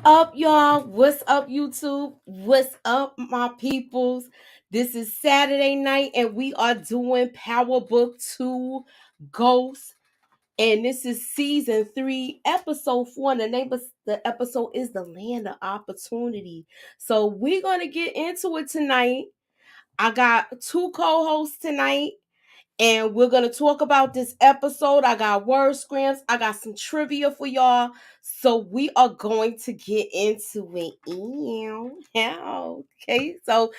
up, y'all? What's up, YouTube? What's up, my peoples? This is Saturday night, and we are doing PowerBook 2 Ghost. And this is season 3, episode 4. And the name of the episode is The Land of Opportunity. So we're going to get into it tonight. I got 2 co hosts tonight. And we're going to talk about this episode. I got word scrams. I got some trivia for y'all. So we are going to get into it. Okay. So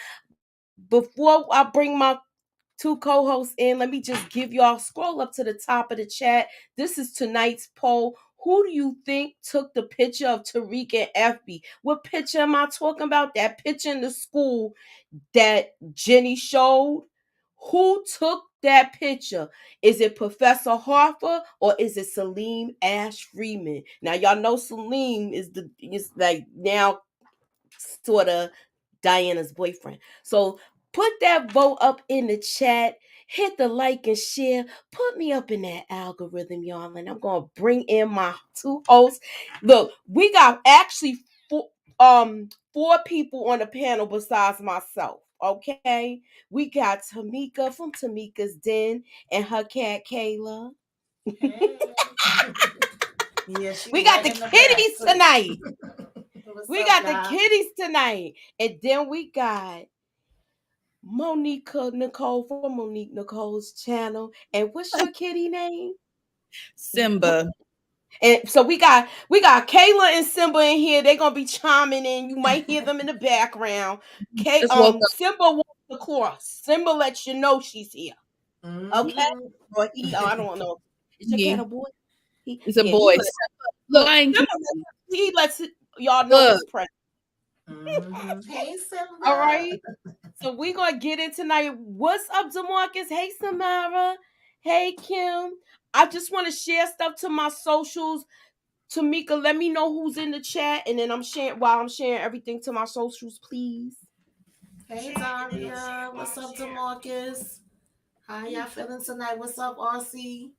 before I bring my 2 co-hosts in, let me just give y'all scroll up to the top of the chat. This is tonight's poll. Who do you think took the picture of Tariq and FB? What picture am I talking about? That picture in the school that Jenny showed? Who took that picture? Is it Professor Harper or is it Salim Ash Freeman? Now y'all know Salim is like now sort of Diana's boyfriend. So put that vote up in the chat. Hit the like and share. Put me up in that algorithm, y'all. And I'm gonna bring in my 2 hosts. Look, we got actually 4 people on the panel besides myself. Okay, we got Tamika from Tamika's Den and her cat Kayla. Hey. We got the kitties tonight. We got the y'all? kitties tonight. And then we got Monique Nicole from Monique Nicole's channel. And what's your kitty name? Simba. And so we got Kayla and Simba in here. They're gonna be chiming in. You might hear them in the background. Just woke up. Simba walks across. Simba lets you know she's here. Mm-hmm. Okay? Or he, I don't know. Is your cat a boy? It's a boy. Look, he lets y'all know his presence. Mm-hmm. Hey, Simba. All right. So we're gonna get in tonight. What's up, DeMarcus? Hey, Samara. Hey, Kim. I just want to share stuff to my socials. Tamika, let me know who's in the chat, and then I'm sharing everything to my socials, please. Hey, Daria. What's up, DeMarcus? How y'all feeling tonight? What's up, RC?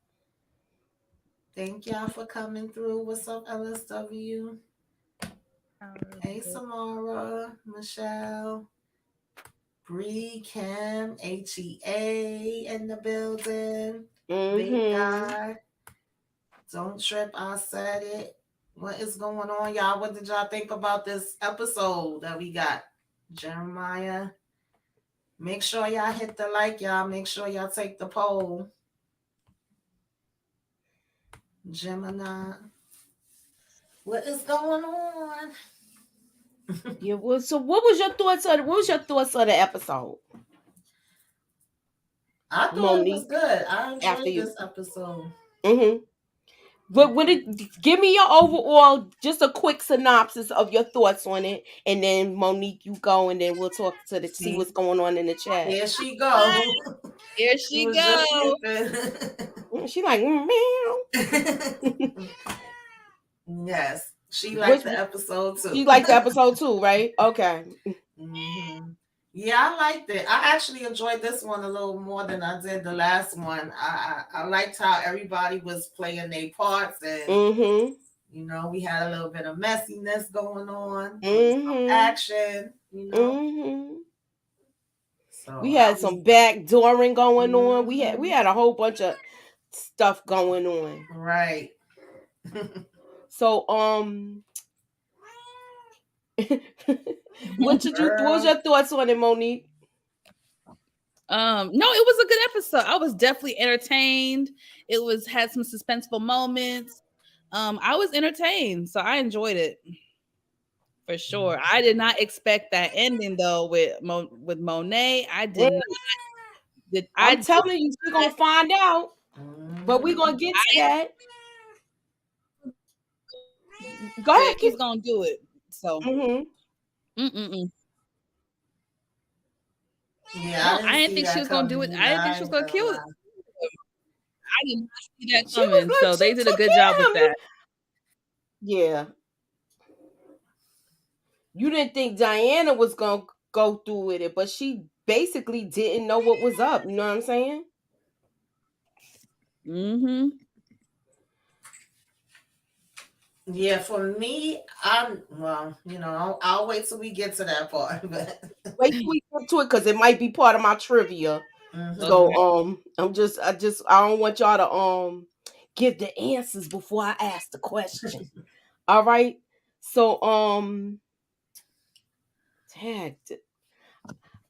Thank y'all for coming through. What's up, LSW? Hey, Samara, Michelle, Bree, Kim, HEA in the building. Big guy. Don't trip, I said it. What is going on, y'all? What did y'all think about this episode that we got? Jeremiah. Make sure y'all hit the like, y'all. Make sure y'all take the poll. Gemini. What is going on? Yeah, well, so what was your thoughts on the episode? I thought it was good. I enjoyed this episode. But give me your overall, just a quick synopsis of your thoughts on it, and then Monique, you go, and then we'll talk to see what's going on in the chat. Here she go. Here she go. She like meow. Yes, she liked the episode too. She liked the episode too, right? Okay. Mm-hmm. Yeah, I liked it. I actually enjoyed this one a little more than I did the last one. I liked how everybody was playing their parts, and you know, we had a little bit of messiness going on, some action, you know. So we had some backdooring going on. We had a whole bunch of stuff going on. Right. So what was your thoughts on it, Monique? No, it was a good episode. I was definitely entertained. It had some suspenseful moments. I was entertained, so I enjoyed it for sure. I did not expect that ending though with Monet. I did not. I'm telling you, we're gonna find out, but we're gonna get to that. Go ahead, he's gonna do it. So. Yeah, I didn't think she was gonna do it. I didn't think she was gonna kill it. I did not see that coming. So they did a good job with that. Yeah. You didn't think Diana was gonna go through with it, but she basically didn't know what was up. You know what I'm saying? Yeah, for me, I'm well. I'll wait till we get to that part. But Wait till we get to it because it might be part of my trivia. hmm So Okay. I don't want y'all to give the answers before I ask the question. All right. So tag.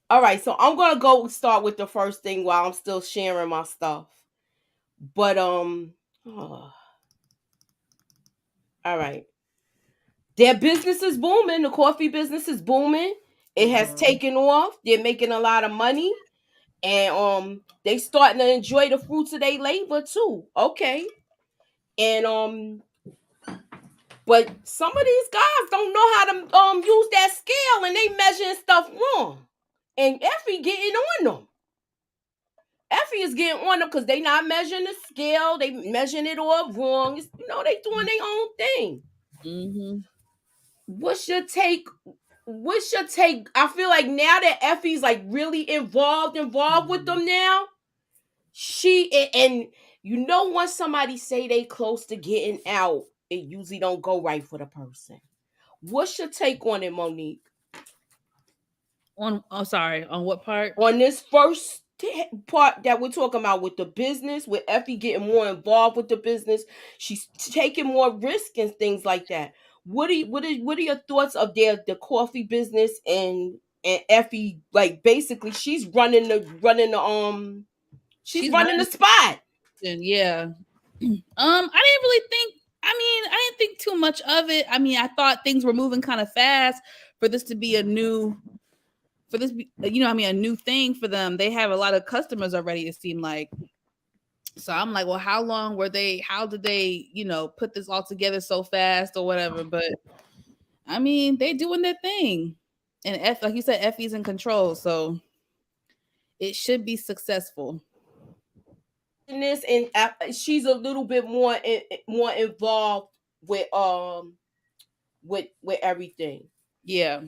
All right. So I'm gonna go start with the first thing while I'm still sharing my stuff. But oh, all right. Their business is booming. The coffee business is booming. It has hmm taken off. They're making a lot of money, and they starting to enjoy the fruits of their labor too. Okay, and but some of these guys don't know how to use that scale, and they measuring stuff wrong. And Effie getting on them. Effie is getting on them because they not measuring the scale. They measuring it all wrong. They doing their own thing. Hmm. What's your take? What's your take? I feel like now that Effie's like really involved with hmm them now. And once somebody say they close to getting out, it usually don't go right for the person. What's your take on it, Monique? On, oh, sorry, on what part? On this first part that we're talking about with the business, with Effie getting more involved with the business, she's taking more risk and things like that. What are your thoughts of the coffee business and Effie, like basically she's She's running the running. spot. Yeah. I didn't really think. I mean, I didn't think too much of it. I mean, I thought things were moving kind of fast for this to be a new, for this, I mean, a new thing for them. They have a lot of customers already. It seemed like. So I'm like, well, how long were they? How did they, put this all together so fast or whatever? But I mean, they doing their thing, and like you said, Effie's in control, so it should be successful. In this, and she's a little bit more involved with with everything. Yeah.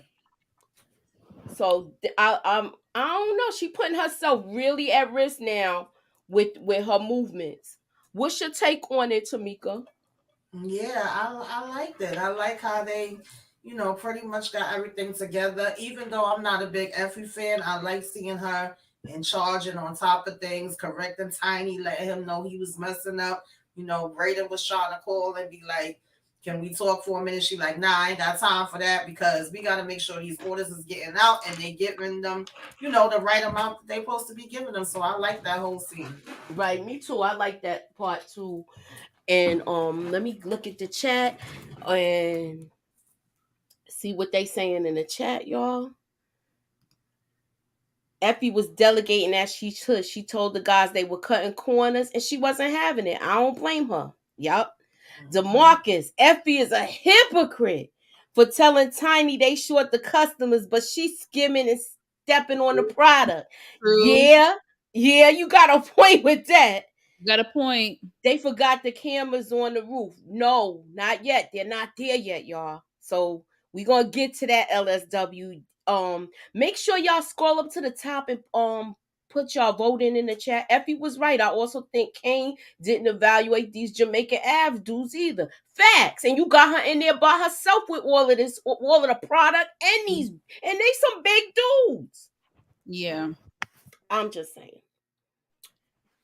So I don't know. She putting herself really at risk now with her movements. What's your take on it, Tamika? Yeah, I like that. I like how they, pretty much got everything together. Even though I'm not a big Effie fan, I like seeing her in charge and on top of things, correcting Tiny, letting him know he was messing up. Brayden was trying to call and be like, "Can we talk for a minute?" She like, "Nah, I ain't got time for that because we got to make sure these orders is getting out and they giving them, the right amount that they supposed to be giving them." So I like that whole scene. Right, me too. I like that part too. And let me look at the chat and see what they saying in the chat, y'all. Effie was delegating as she should. She told the guys they were cutting corners and she wasn't having it. I don't blame her. Yup. hmm DeMarcus, Effie is a hypocrite for telling Tiny they short the customers, but she's skimming and stepping on the product. True. Yeah, yeah, you got a point with that. Got a point. They forgot the cameras on the roof. No, not yet. They're not there yet, y'all. So we gonna get to that LSW. Make sure y'all scroll up to the top and put y'all voting in the chat. Effie was right. I also think Kane didn't evaluate these Jamaican Ave dudes either. Facts. And you got her in there by herself with all of this, all of the product and and they some big dudes. Yeah. I'm just saying.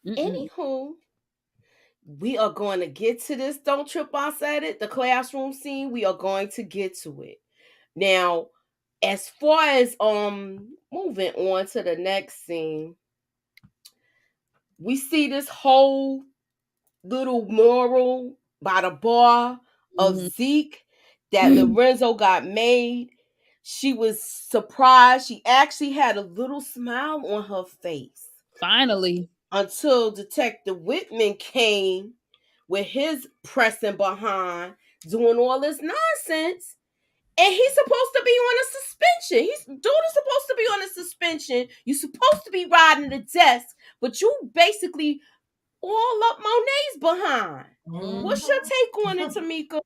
Mm-mm. Anywho, we are going to get to this. Don't trip, I said it. The classroom scene. We are going to get to it now. As far as moving on to the next scene, we see this whole little mural by the bar of Hmm. Zeke that Lorenzo got made. She was surprised. She actually had a little smile on her face Finally. until Detective Whitman came with his pressing behind, doing all this nonsense. And he's supposed to be on a suspension. Dude is supposed to be on a suspension. You're supposed to be riding the desk, but you basically all up Monet's behind. Mm. What's your hmm take on it, Tamika?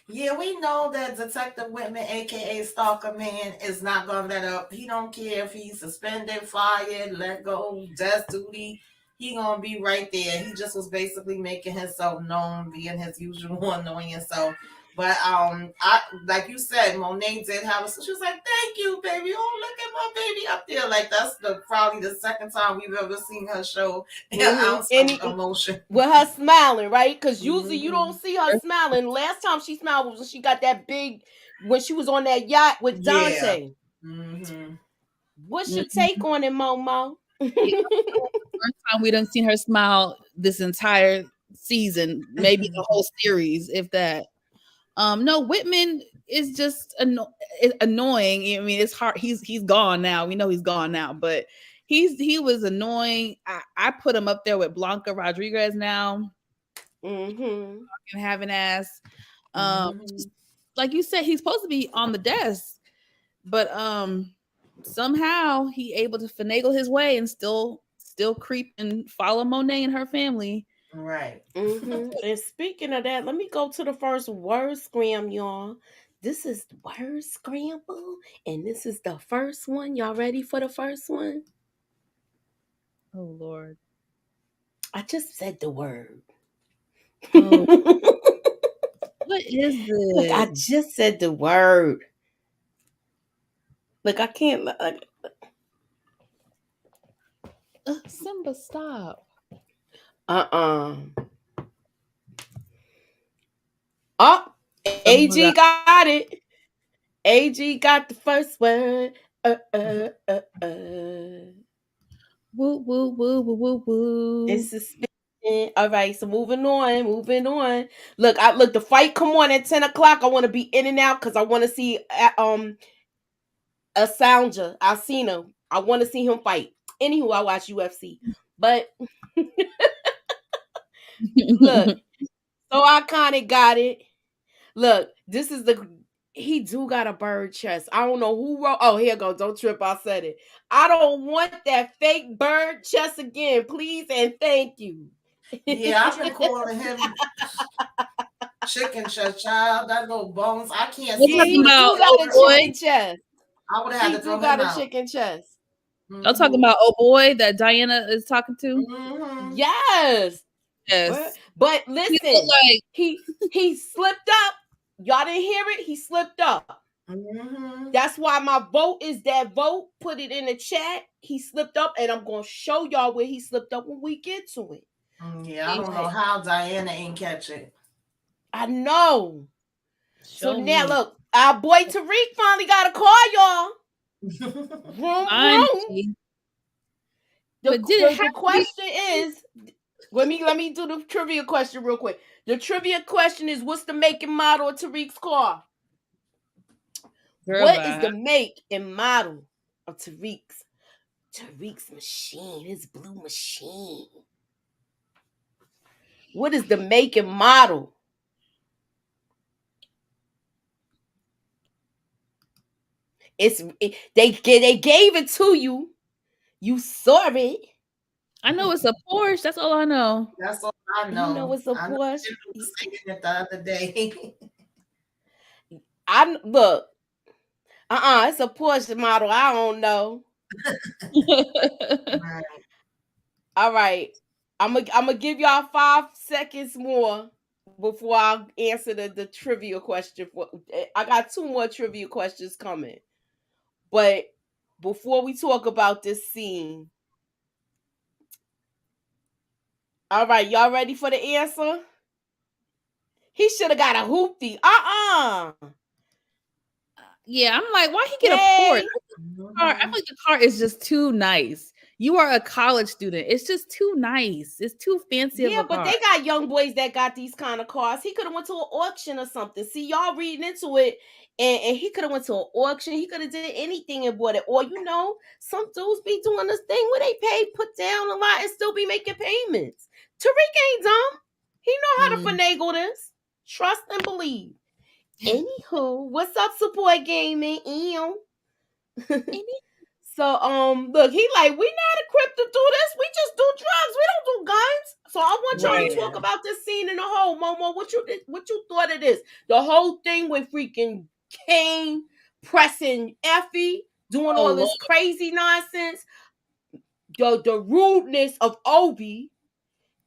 Yeah, we know that Detective Whitman, aka Stalker Man, is not gonna let up. He don't care if he's suspended, fired, let go, desk duty. he gonna be right there. He just was basically making himself known, being his usual annoying self. But I like you said, Monet did have a. She was like, "Thank you, baby. Oh, look at my baby up there." Like that's probably the second time we've ever seen her show an ounce And of emotion. with her smiling, right? Because usually you don't Hmm. see her smiling. Last time she smiled was when she got that big, when she was on that yacht with Yeah. Dante. Hmm. What's your Mhm. take on it, Momo? Yeah, first time we done seen her smile this entire season, maybe the whole series, if that. No, Whitman is just annoying. I mean, it's hard. He's gone now. We know he's gone now, but he was annoying. I put him up there with Blanca Rodriguez now Mm-hmm. and having ass. Hmm. Just like you said, he's supposed to be on the desk, but somehow he able to finagle his way and still creep and follow Monet and her family. Right. Mm-hmm. And speaking of that, let me go to the first word scram, y'all. This is word scramble, and this is the first one. Y'all ready for the first one? Oh Lord. I just said the word. Oh, what is Look, I this? just said the word. Look, I can't. Like, Simba, stop. uh-uh. Oh, Simba AG got got it. AG got the first word. Uh, uh, uh, uh. woo woo woo woo woo It's woo. suspicion. All right, so moving on, moving on. Look, I look the fight. Come on at 10 o'clock. I want to be in and out because I want to see a Sounder. I seen him. I want to see him fight. Anywho, I watch UFC, but look, so I kind of got it. Look, this is the he do got a bird chest. I don't know who wrote. Oh, here go. Don't trip. I said it. I don't want that fake bird chest again, please and thank you. Yeah, I've been calling him chicken chest child. That little bones. I can't Y'all see Yeah, talking through he his about do skin got oh a first. boy? chicken chest. I would have had He to throw do got him a out. chicken chest. Y'all talking Hmm. about oh boy that Diana is talking to? Hmm. Yes. Yes. But He looked listen, like he slipped up. Y'all didn't hear it. He slipped up. Hmm. That's why my vote is that vote. Put it in the chat. He slipped up, and I'm gonna show y'all where he slipped up when we get to it. Yeah, I he don't know But how Diana ain't catch it. I know. So show now me. look, our boy Tariq finally got a call, y'all. Vroom vroom. Finally. The, But did it the have the to be question is, let me do the trivia question real quick. The trivia question is, what's the make and model of Tariq's car? girl What is bye? the make and model of Tariq's machine? His blue machine. What is the make and model? They gave it to you. You saw it. I know it's a Porsche. That's all I know. That's all I You know know. it's a I know Porsche. Kendall was saying it the other day. I look. It's a Porsche model. I don't know. Right. All right. I'm gonna give y'all 5 seconds more before I answer the trivia question. I got two more trivia questions coming. But before we talk about this scene, all right, y'all ready for the answer? He should have got a hoopty. Yeah, I'm like, why he get a Porsche? Hey. I feel Hmm. like the car is just too nice. You are a college student. It's just too nice. It's too fancy of Yeah, a but car. they got young boys that got these kind of cars. He could have went to an auction or something. See, y'all reading into it, and he could have went to an auction. He could have did anything and bought it. Or some dudes be doing this thing where they put down a lot and still be making payments. Tariq ain't dumb. He know how to Hmm. finagle this. Trust and believe. Anywho, what's up, support gaming? Ew. So look, he like, we not equipped to do this. We just do drugs. We don't do guns. So I want y'all to Right. talk Yeah. about this scene in the whole. Momo, what you thought of this? The whole thing with freaking Kane pressing Effie, doing Oh all Lord. this crazy nonsense. the rudeness of Obi.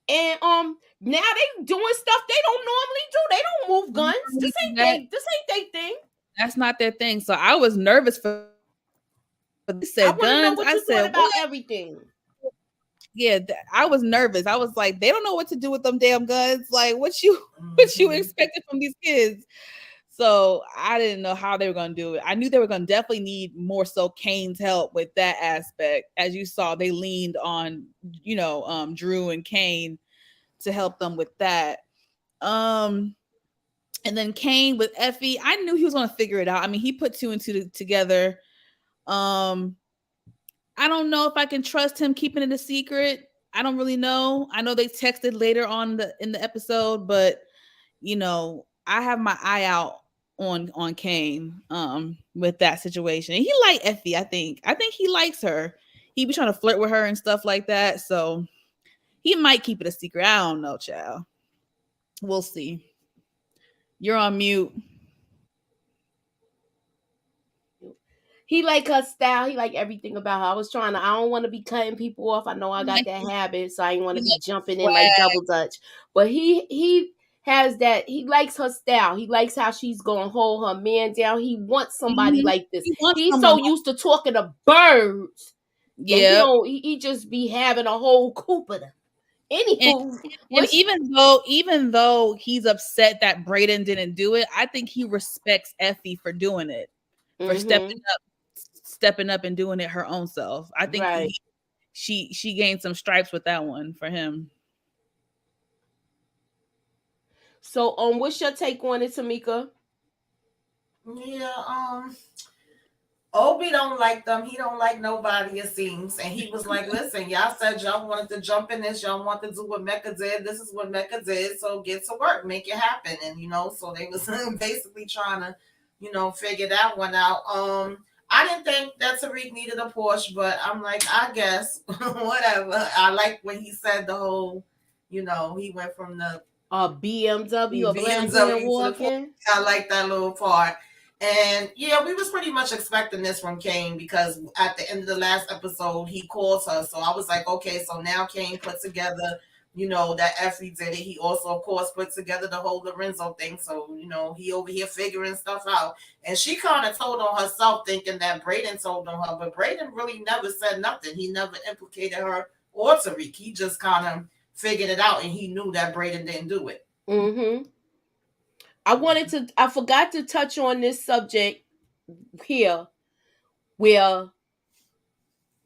And now they doing stuff they don't normally do. They don't move They guns. normally do that. This ain't they thing. That's not their thing. So I was nervous for them. They I said want to know guns. what I you thought said about what? everything. Yeah, I was nervous. I was like, they don't know what to do with them damn guns. Like, what you what you Mm-hmm. expected from these kids? So I didn't know how they were gonna do it. I knew they were gonna definitely need more so Kane's help with that aspect. As you saw, they leaned on Drew and Kane to help them with that. Um, and then Kane with Effie, I knew he was gonna figure it out. I mean, he put two and two together. Um, I don't know if I can trust him keeping it a secret. I don't really know. I know they texted later on in the episode, but I have my eye out on Kane with that situation. And he liked Effie, I think. I think he likes her. He be trying to flirt with her and stuff like that. So he might keep it a secret. I don't know, child. We'll see. You're on mute. He like her style. He like everything about her. I don't want to be cutting people off. I know I He got likes that habit, so I ain't want he to be likes jumping in like swag. double dutch. But he has that. He likes her style. He likes how she's gonna hold her man down. He wants somebody Mhm. like this. He wants He's someone so like used to talking to birds that he yeah. don't. He just be having a whole coop of them. And Anywho, and what's even though he's upset that Brayden didn't do it, I think he respects Effie for doing it, for mm-hmm. stepping up and doing it her own self. I think Right. she gained some stripes with that one for him. So what's your take on it, Tamika? Yeah, Obi don't like them. He don't like nobody, it seems. And he was like, listen, y'all said y'all wanted to jump in this. Y'all want to do what Mecca did. This is what Mecca did. So get to work. Make it happen. And, so they was basically trying to, figure that one out. I didn't think that Tariq needed a Porsche, but I'm like, I guess, whatever. I like when he said the whole, he went from the A BMW, a black man BMW to the Porsche. walking. I like that little part. And yeah, we was pretty much expecting this from Kane because at the end of the last episode, he calls her. So I was like, okay, so now Kane put together, that Effie did it. He also, of course, put together the whole Lorenzo thing. So, he over here figuring stuff out. And she kind of told on herself thinking that Brayden told on her, but Brayden really never said nothing. He never implicated her or Tariq. He just kind of figured it out and he knew that Brayden didn't do it. Mm-hmm. I forgot to touch on this subject here where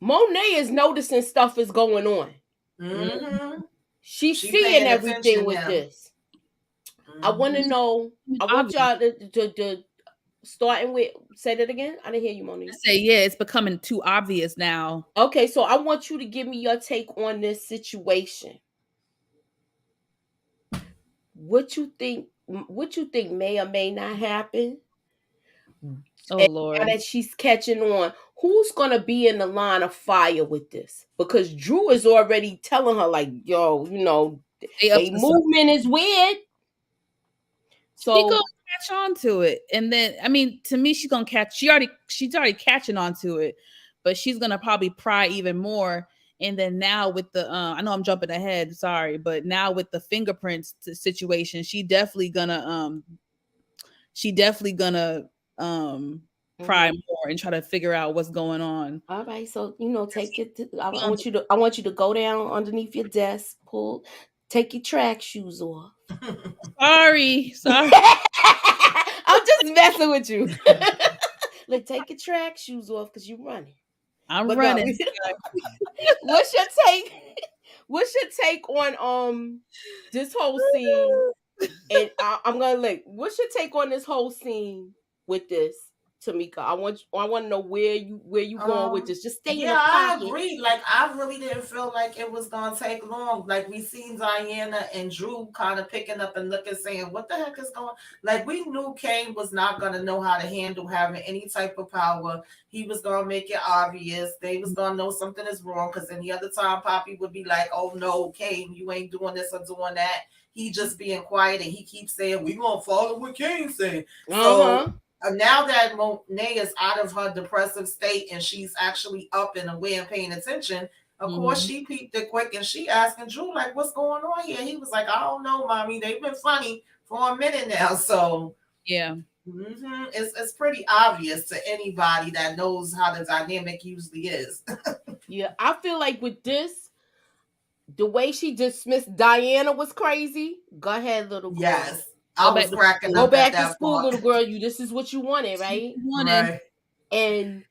Monet is noticing stuff is going on. Mm-hmm. She's She seeing paying everything attention with now. this. I want to Mm-hmm. know, I want Obvious. y'all to starting with, say that again. I didn't hear you, I Monique. say yeah, it's becoming too obvious now. Okay, so I want you to give me your take on this situation. What you think? What you think may or may not happen? Oh And now Lord. that she's catching on, who's gonna be in the line of fire with this? Because Drew is already telling her, like, yo, They up they to something. movement is weird. She gonna So, catch on to it. And then I mean, to me, she's already catching on to it, but she's gonna probably pry even more. And then now with the I know I'm jumping ahead, sorry, but now with the fingerprints situation, she definitely gonna pry mhm. more and try to figure out what's going on. All right. So, take it. I want you to go down underneath your desk, take your track shoes off. Sorry, sorry. I'm just messing with you. Like, take your track shoes off because you're running. I'm But no, running. what's your take? What's your take on this whole scene? And I'm gonna like, what's your take on this whole scene with this, Tamika? I want to know where you going with Um, this. Just stay in yeah, the I pocket. agree. Like, I really didn't feel like it was gonna take long. Like, we seen Diana and Drew kind of picking up and looking, saying, "What the heck is going?" Like, we knew Kane was not gonna know how to handle having any type of power. He was gonna make it obvious. They was gonna know something is wrong because any other time, Poppy would be like, "Oh no, Kane, you ain't doing this or doing that." He just being quiet and he keeps saying, "We gonna follow what Kane saying." Uh So huh. now that Monet is out of her depressive state and she's actually up and aware and paying attention, Of course, Mm-hmm. she peeped it quick and she asking Drew, like, what's going on here? He was like, I don't know, mommy. They've been funny for a minute now. So Yeah. it's pretty obvious to anybody that knows how the dynamic usually is. Yeah, I feel like with this, the way she dismissed Diana was crazy. Go ahead, little girl. Yes. Go I was back to cracking Go school. up at back to that school, part. little girl. You this is what you wanted, See what right? you wanted. Right. And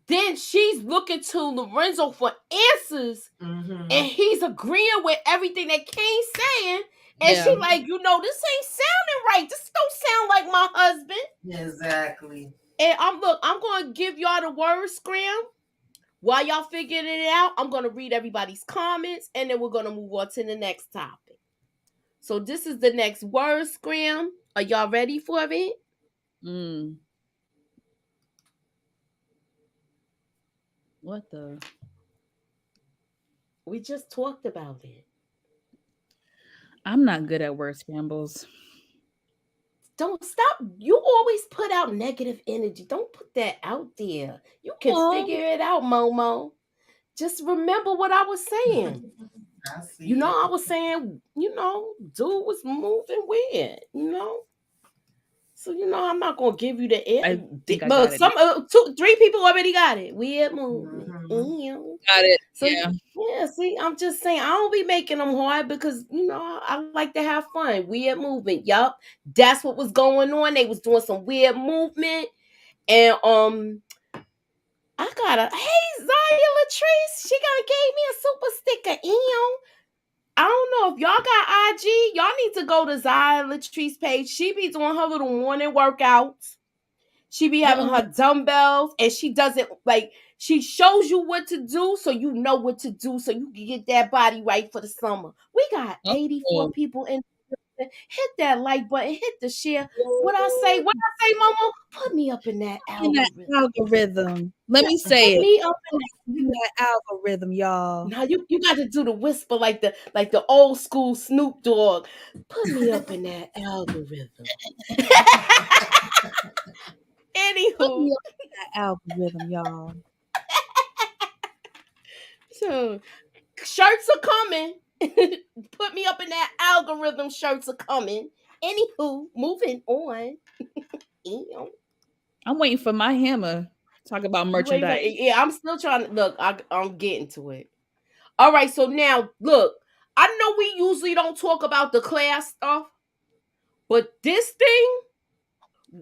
then she's looking to Lorenzo for answers, Mm-hmm. and he's agreeing with everything that Kane's saying. And she Yeah. like, this ain't sounding right. This don't sound like my husband. Exactly. And I'm gonna give y'all the word scram. While y'all figuring it out, I'm gonna read everybody's comments, and then we're gonna move on to the next topic. So this is the next word scram. Are y'all ready for it? Mm. What the? We just talked about it. I'm not good at word scrambles. Don't stop. You always put out negative energy. Don't put that out there. You can Oh, figure it out, Momo. Just remember what I was saying. I see it. I was saying, dude was moving weird, So I'm not gonna give you the air. I think I But got it now. some two, three people already got it. Weird movement. Mm-hmm. Ew. Got it. So Yeah. yeah, see, I'm just saying I don't be making them hard because I like to have fun. Weird movement. Yup, that's what was going on. They was doing some weird movement, and I got a hey Zaya Latrice. She gonna gave me a super sticker. Ew. I don't know if y'all got IG. Y'all need to go to Zaya Latrice page. She be doing her little morning workouts. She be having Uh-oh. her dumbbells, and she doesn't like. She shows you what to do, so you know what to do, so you can get that body right for the summer. We got 84 Oh. people in. Hit that like button. Hit the share. What I say? What I say, Momo? Put me up in that In that algorithm. algorithm. Let me say Put it. me up in that. In that algorithm, y'all. Now you got to do the whisper like the old school Snoop Dogg. Put me up in that algorithm. Put Anywho, me up in that algorithm, y'all. so shirts are coming. Put me up in that algorithm. Shirts are coming. Anywho, moving on. Ew. I'm waiting for my hammer. Talk about You ain't merchandise. yeah. I'm still trying to look. I'm getting to it. All right. So now look. I know we usually don't talk about the class stuff, but this thing,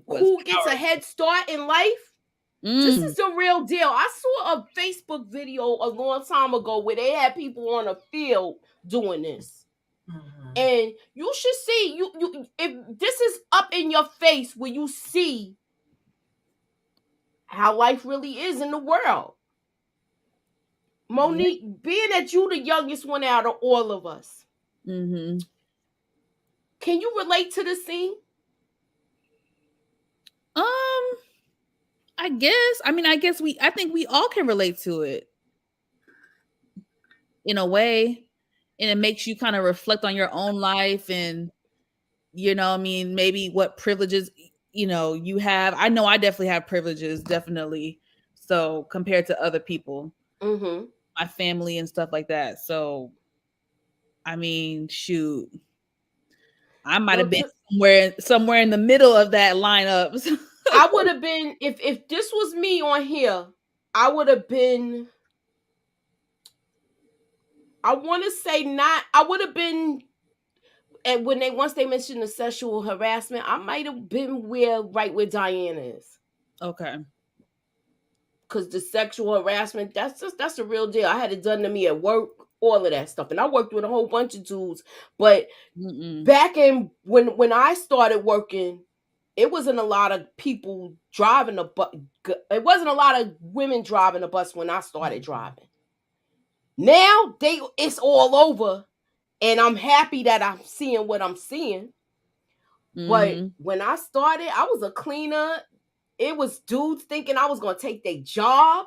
Was who gets a powerful. head start in life? This Mm. is the real deal. I saw a Facebook video a long time ago where they had people on a field doing this. Mm-hmm. And you should see you if this is up in your face where you see how life really is in the world. Yeah. Monique, being that you the youngest one out of all of us, Mm-hmm. can you relate to the scene? Um, I guess. I mean, I think we all can relate to it in a way. And it makes you kind of reflect on your own life and I mean, maybe what privileges you have. I know I definitely have privileges, definitely. So compared to other people, Mm-hmm. my family and stuff like that. So I mean, shoot, I might have Look, been somewhere in the middle of that lineup. I would have been if this was me on here, I would have been. I want to say not. I would have been and when they once they mentioned the sexual harassment, I might have been where Diana is. Okay. Cause the sexual harassment, that's a real deal. I had it done to me at work, all of that stuff. And I worked with a whole bunch of dudes. But Mm-mm. back in when I started working, it wasn't a lot of people driving a bus. It wasn't a lot of women driving a bus when I started driving. Now it's all over. And I'm happy that I'm seeing what I'm seeing. But Mm-hmm. when I started, I was a cleaner. It was dudes thinking I was gonna take their job,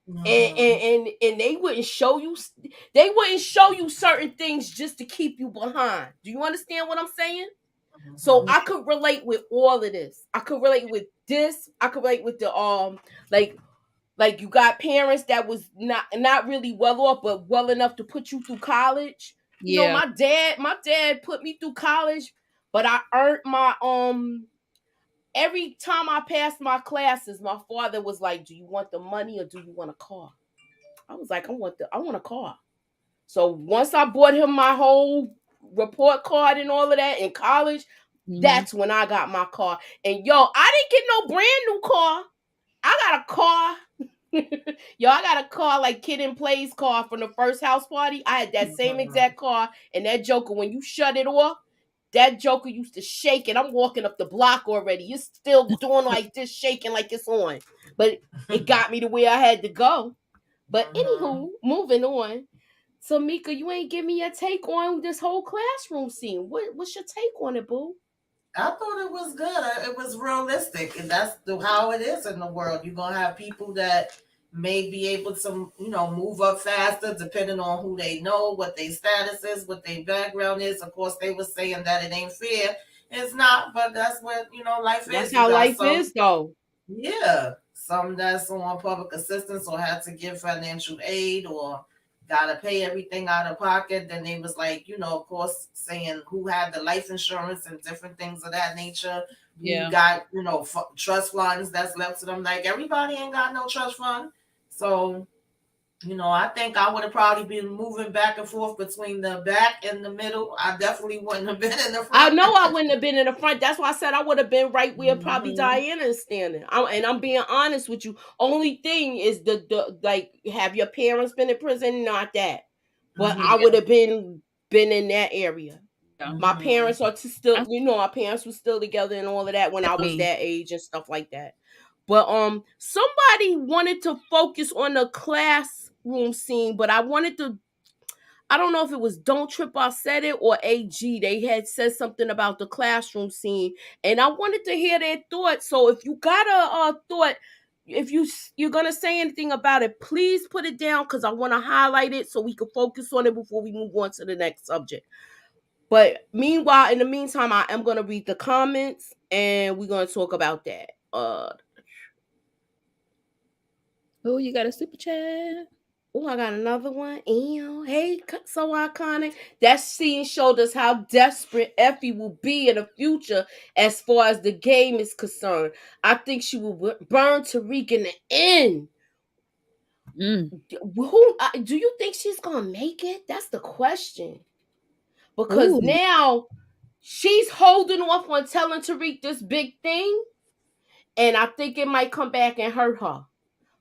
and Mm-hmm. and and they wouldn't show you. They wouldn't show you certain things just to keep you behind. Do you understand what I'm saying? So Mm-hmm. I could relate with all of this. I could relate with this. I could relate with the like Like you got parents that was not really well off, but well enough to put you through college. You know, Yeah. my dad put me through college, but I earned my every time I passed my classes, my father was like, "Do you want the money or do you want a car?" I was like, I want a car." So once I bought him my whole report card and all of that in college, Hmm. that's when I got my car. And yo, I didn't get no brand new car. I got a car. Yo, I got a car like Kid and Play's car from the first house party. I had that same Mhm. exact car, and that Joker, when you shut it off, that Joker used to shake, and I'm walking up the block already. It's still doing like this, shaking like it's on. But it got me to where I had to go. But Mhm. anywho, moving on. So Mika, you ain't give me your take on this whole classroom scene. What's your take on it, boo? I thought it was good. It was realistic, and that's how it is in the world. You're gonna have people that may be able to, move up faster, depending on who they know, what their status is, what their background is. Of course, they were saying that it ain't fair. It's not, but that's what life That's is. You how got life some. is, though. Yeah, some that's on public assistance or had to give financial aid or gotta pay everything out of pocket. Then they was like, of course, saying who had the life insurance and different things of that nature. Who Yeah. got trust funds that's left to them? Like everybody ain't got no trust fund, so. I think I would have probably been moving back and forth between the back and the middle. I definitely wouldn't have been in the I front. know I wouldn't have been in the front. That's why I said I would have been right where probably Hmm. Diana is standing. And I'm being honest with you. Only thing is the like, have your parents been in prison? Not that, but I Hmm. would Yeah. have been in that area. Yeah. My Hmm. parents are still, I my parents were still together and all of that when I was definitely. that age and stuff like that. But somebody wanted to focus on the classroom scene, but I don't know if it was Don't Trip I Said It or AG. They had said something about the classroom scene, and I wanted to hear their thoughts. So if you got a thought, if you're gonna say anything about it, please put it down because I want to highlight it so we can focus on it before we move on to the next subject. But meanwhile, in the meantime, I am gonna read the comments and we're gonna talk about that. Oh, you got a super chat. Oh, I got another one. Ew, hey, so iconic. That scene showed us how desperate Effie will be in the future as far as the game is concerned. I think she will burn Tariq in the end. Mm. Do you think she's gonna make it? That's the question. Because Ooh. now she's holding off on telling Tariq this big thing, and I think it might come back and hurt her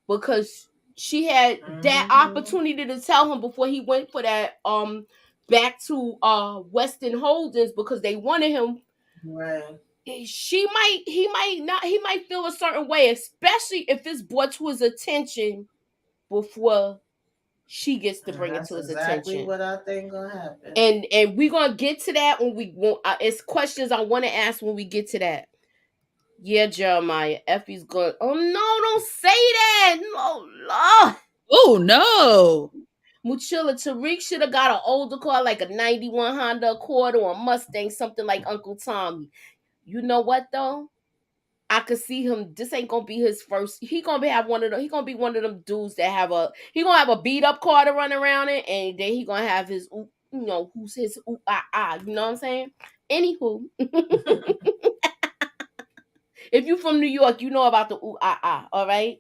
because she had that Hmm. opportunity to tell him before he went for that back to Weston Holdings because they wanted him. Right. He might feel a certain way, especially if it's brought to his attention before she gets to And bring it that's to his exactly attention. what I think gonna happen. And we're gonna get to that it's questions I want to ask when we get to that. Yeah, Jeremiah, Effie's good. Oh no, don't say that. No, Lord. Oh no. Muchilla, Tariq should have got an older car like a 91 Honda Accord or a Mustang, something like Uncle Tommy. You know what though? I could see him. This ain't gonna be his first. He gonna be one of them dudes that have a beat up car to run around in, and then he gonna have his who's his you know what I'm saying? Anywho, if you from New York, you know about the all right?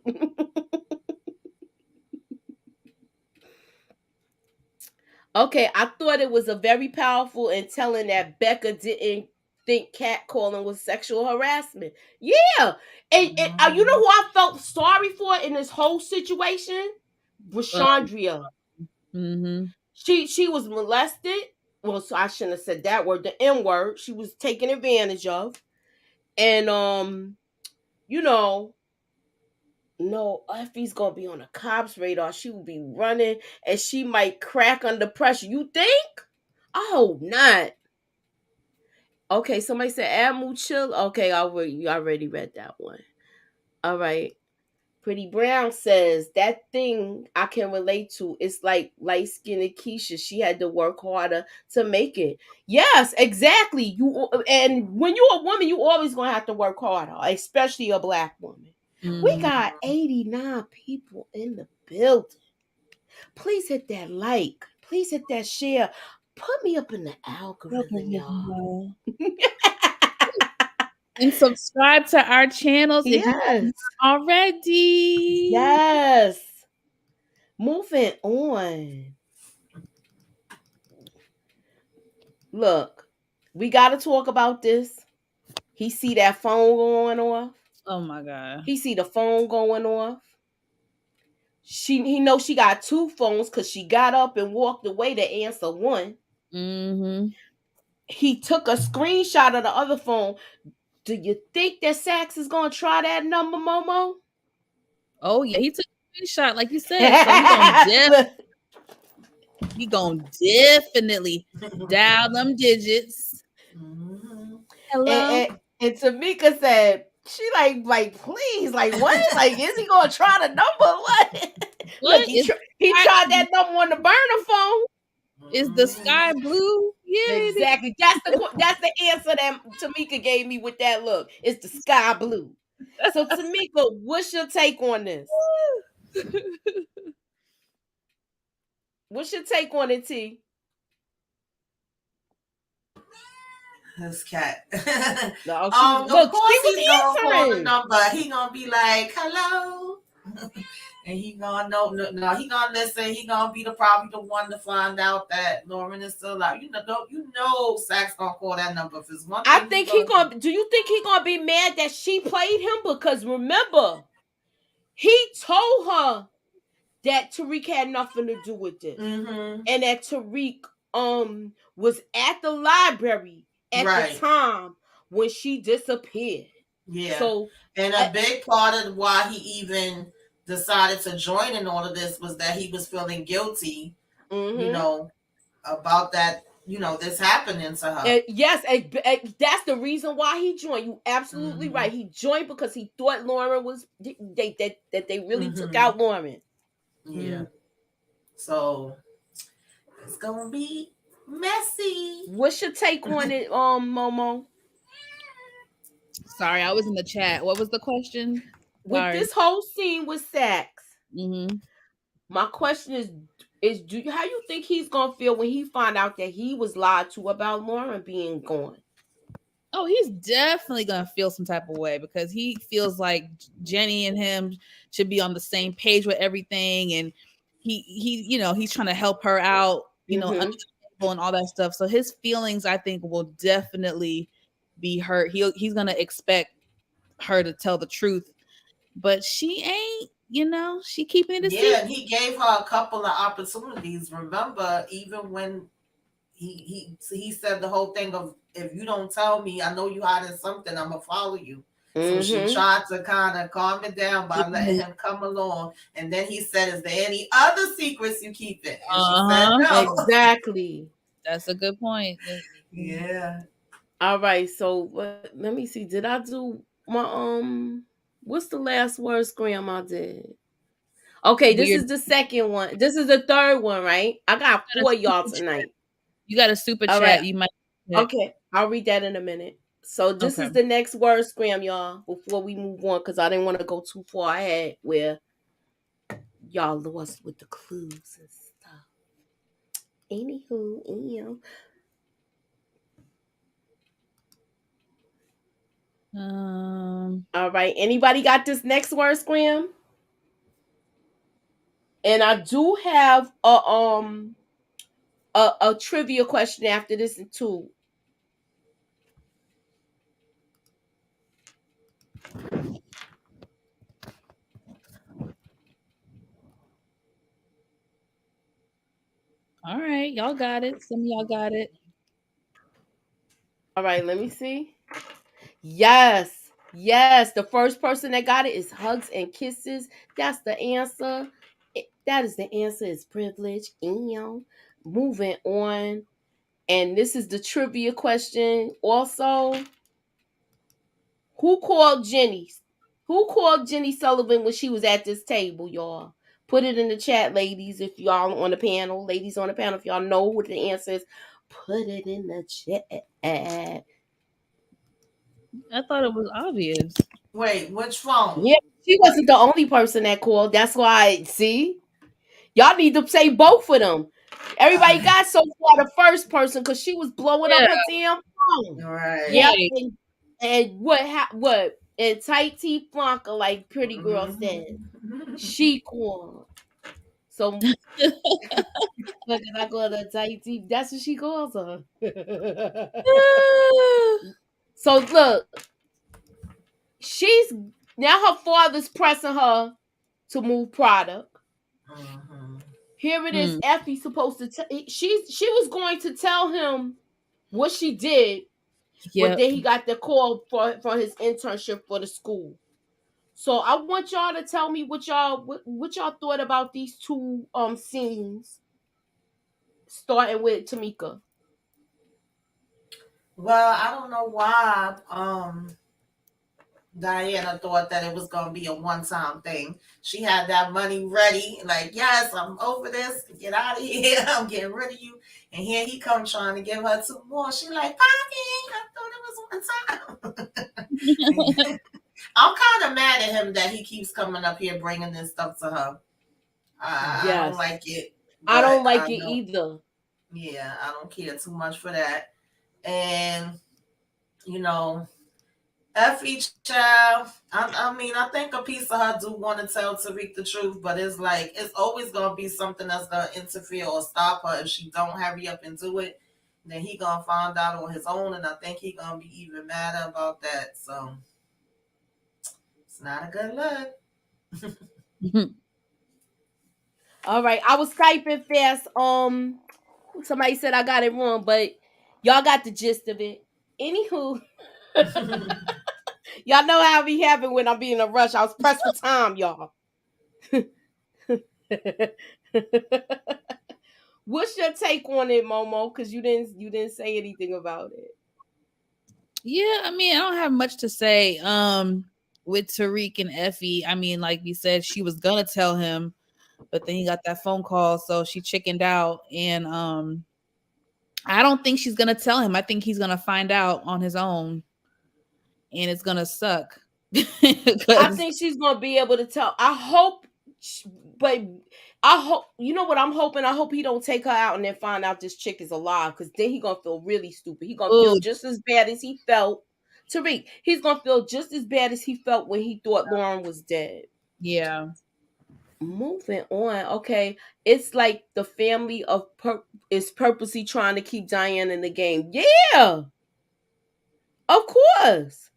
Okay, I thought it was a very powerful and telling that Becca didn't think catcalling was sexual harassment. Yeah, and you know Hmm. who I felt sorry for in this whole situation? Um, Rashandria. mm-hmm. She was molested. Well, so I shouldn't have said that word. The N word. She was taken advantage of, and you know, no, Effie's gonna be on a cop's radar. She will be running, and she might crack under pressure. You think? Oh, not. Okay, somebody said Admiral Chill. Okay, you already read that one. All right. Pretty Brown says that thing I can relate to. It's like light skinned Keisha. She had to work harder to make it. Yes, exactly. And when you're a woman, you always gonna have to work harder, especially a black woman. We Mhm. got 89 people in the building. Please hit that like. Please hit that share. Put me up in the algorithm, y'all. And subscribe to our channels if you Yes. haven't already. Yes. Moving on. Look, we got to talk about this. He see that phone going off. Oh my god. He see the phone going off. He know she got two phones because she got up and walked away to answer one. Mhm. He took a screenshot of the other phone. Do you think that Sax is gonna try that number, Momo? Oh yeah, he took a screenshot like you said. So Look, he gonna definitely dial them digits. Mm-hmm. and, Hello. and, and Tamika said, she like, please, like what? Like, is he gonna try the number? What? Look, What is he tried that number on the burner phone. the sky blue? Yeah, it is. Exactly. That's the answer that Tamika gave me with that look. It's the sky blue. So Tamika, what's your take on this? What's your take on it, T? This cat. No, she was Of look. She course was he's gonna call the answering. number. He gonna be like, "Hello," and he gonna know. No, he gonna listen. He gonna be probably the one to find out that Lauren is still alive. Sax gonna call that number. If it's one I thing he think he gonna do. gonna. Do you think he gonna be mad that she played him? Because remember, he told her that Tariq had nothing to do with this, and that Tariq was at the library at the Right. time when she disappeared. Yeah. So, And a big part of why he even decided to join in all of this was that he was feeling guilty, you mm-hmm. know, about that, this happening to her. Yes, that's the reason why he joined. You absolutely right. He joined because he thought Lauren was that they really took out Lauren. Yeah. So it's gonna be messy. What's your take on it, Momo? Sorry, I was in the chat. What was the question? With Sorry. this whole scene with Sax, Mm-hmm. my question is how you think he's gonna feel when he find out that he was lied to about Lauren being gone? Oh, he's definitely gonna feel some type of way because he feels like Jenny and him should be on the same page with everything, and he's trying to help her out, under Mm-hmm. the table and all that stuff. So his feelings, I think, will definitely be hurt. He's gonna expect her to tell the truth, but she ain't. She keeping it a Yeah, secret. and he gave her a couple of opportunities. Remember, even when he said the whole thing of, if you don't tell me, I know you hiding something, I'm gonna follow you. So she Mm-hmm. tried to kind of calm it down by letting him come along. And then he said, "Is there any other secrets you keep it?" And she said, "No." Exactly. That's a good point. Yeah. All right. So let me see. Did I do my What's the last word scram I did? Okay, this Weird. is the second one. This is the third one, right? I got four y'all tonight. You got a super All right. chat. You might. Okay, I'll read that in a minute. So this Okay. is the next word scram, y'all. Before we move on, because I didn't want to go too far ahead where y'all lost with the clues and stuff. Anywho, all right. Anybody got this next word scram? And I do have a trivia question after this too. All right, y'all got it. Some of y'all got it. All right, let me see. Yes. Yes, the first person that got it is hugs and kisses. That's the answer. That is the answer. Is privilege. Moving on. And this is the trivia question. Also, who called Jenny? Who called Jenny Sullivan when she was at this table, y'all? Put it in the chat, ladies, if y'all on the panel. Ladies on the panel, if y'all know what the answer is, put it in the chat. I thought it was obvious. Wait, which phone? Yeah, She wasn't the only person that called. That's why, see, y'all need to say both of them. Everybody got so far the first person because she was blowing up Yeah, her damn phone. Right. Yep, right. and what? And tight T Flonka, like Pretty Girl said, she called. So look, I call her tight T. That's what she calls her. So look, she's now her father's pressing her to move product. Mhm. Here it is. Mm, Effie's supposed to. She was going to tell him what she did, but yep. then he got the call for his internship for the school. So I want y'all to tell me what y'all thought about these two scenes, starting with Tamika. Well, I don't know why Diana thought that it was gonna be a one-time thing. She had that money ready, like, yes, I'm over this. Get out of here. I'm getting rid of you. And here he comes trying to give her two more. She like, Poppy, I thought it was one time. I'm kind of mad at him that he keeps coming up here bringing this stuff to her. I don't Yes, like it, I but don't like I it know, either. yeah, I don't care too much for that. And you know, Effie child, I mean, I think a piece of her do want to tell Tariq the truth, but it's like it's always gonna be something that's gonna interfere or stop her if she don't hurry up and do it. Then he gonna find out on his own, and I think he gonna be even madder about that. So it's not a good look. All right, I was typing fast. Somebody said I got it wrong, but y'all got the gist of it. Anywho, y'all know how we have it when I'm being in a rush. I was pressed for time, y'all. What's your take on it, Momo? Because you didn't say anything about it. Yeah, I mean, I don't have much to say. With Tariq and Effie, I mean, like you said, she was gonna tell him, but then he got that phone call, so she chickened out. And I don't think she's gonna tell him. I think he's gonna find out on his own, and it's gonna suck. I Because think she's gonna be able to tell. I hope, but I hope you know what I'm hoping. I hope he don't take her out and then find out this chick is alive, because then he gonna feel really stupid. He gonna feel oh just as bad as he felt. Tariq, he's gonna feel just as bad as he felt when he thought Lauren was dead. yeah, Moving on, okay. It's like the family is purposely trying to keep Diane in the game. Yeah, of course.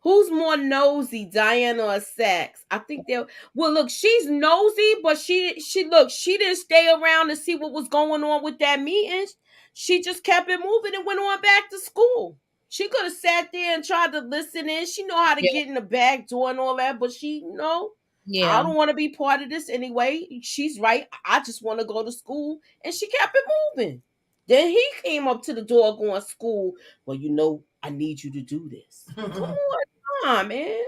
Who's more nosy, Diana or Sax? I think they're well. Look, she's nosy, but she didn't stay around to see what was going on with that meeting. She just kept it moving and went on back to school. She could have sat there and tried to listen in. She know how to yeah, get in the back door and all that, but I yeah. don't want to be part of this anyway. She's right. I just want to go to school, and she kept it moving. Then he came up to the door going, school. Well, I need you to do this. Come on, man.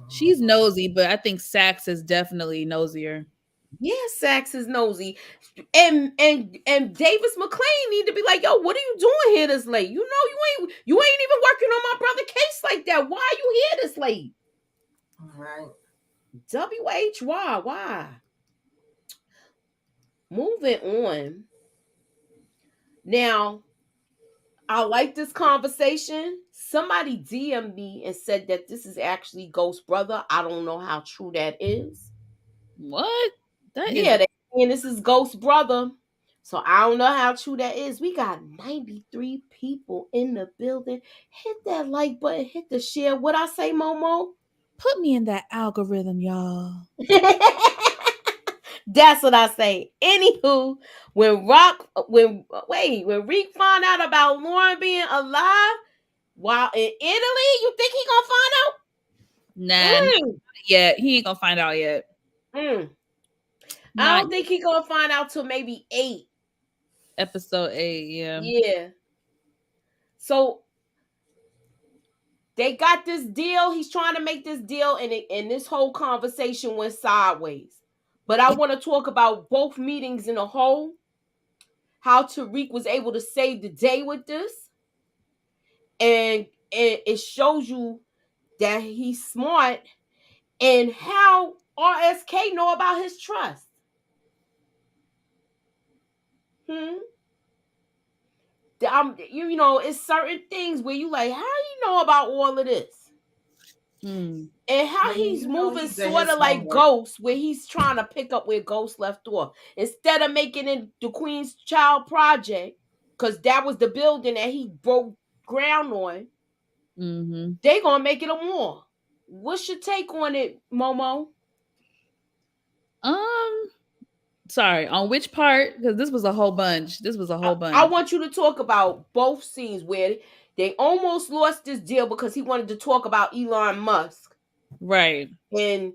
She's nosy, but I think Sax is definitely nosier. Yeah, Sax is nosy, and Davis McLean need to be like, yo, what are you doing here this late? You ain't even working on my brother case like that. Why are you here this late? Right. Why? Moving on. Now, I like this conversation. Somebody DM'd me and said that this is actually Ghost Brother. I don't know how true that is. What? That is Yeah, they saying this is Ghost Brother. So I don't know how true that is. We got 93 people in the building. Hit that like button, hit the share. What I say, Momo? put me in that algorithm, y'all. That's what I say. Anywho, when Reek found out about Lauren being alive while in Italy, you think he gonna find Nah, not out? yet. He ain't gonna find out yet. Mm. I Not don't yet. think he gonna find out till maybe 8. Episode 8. Yeah. Yeah. So they got this deal. He's trying to make this deal, and this whole conversation went sideways. But I want to talk about both meetings in a whole. How Tariq was able to save the day with this, and it shows you that he's smart And how RSK know about his trust? Hmm? You know, it's certain things where you like, how you know about all of this? Mm. And I how mean, he's you know, moving he did sort his of like homework. Ghost, where he's trying to pick up where Ghost left off. Instead of making it the Queen's Child Project, because that was the building that he broke ground on, Mm-hmm. they gonna make it a mall. What's your take on it, Momo? Um, Sorry, on which part? Because this was a whole bunch. This was a whole I bunch. want you to talk about both scenes where they almost lost this deal because he wanted to talk about Elon Musk. Right. And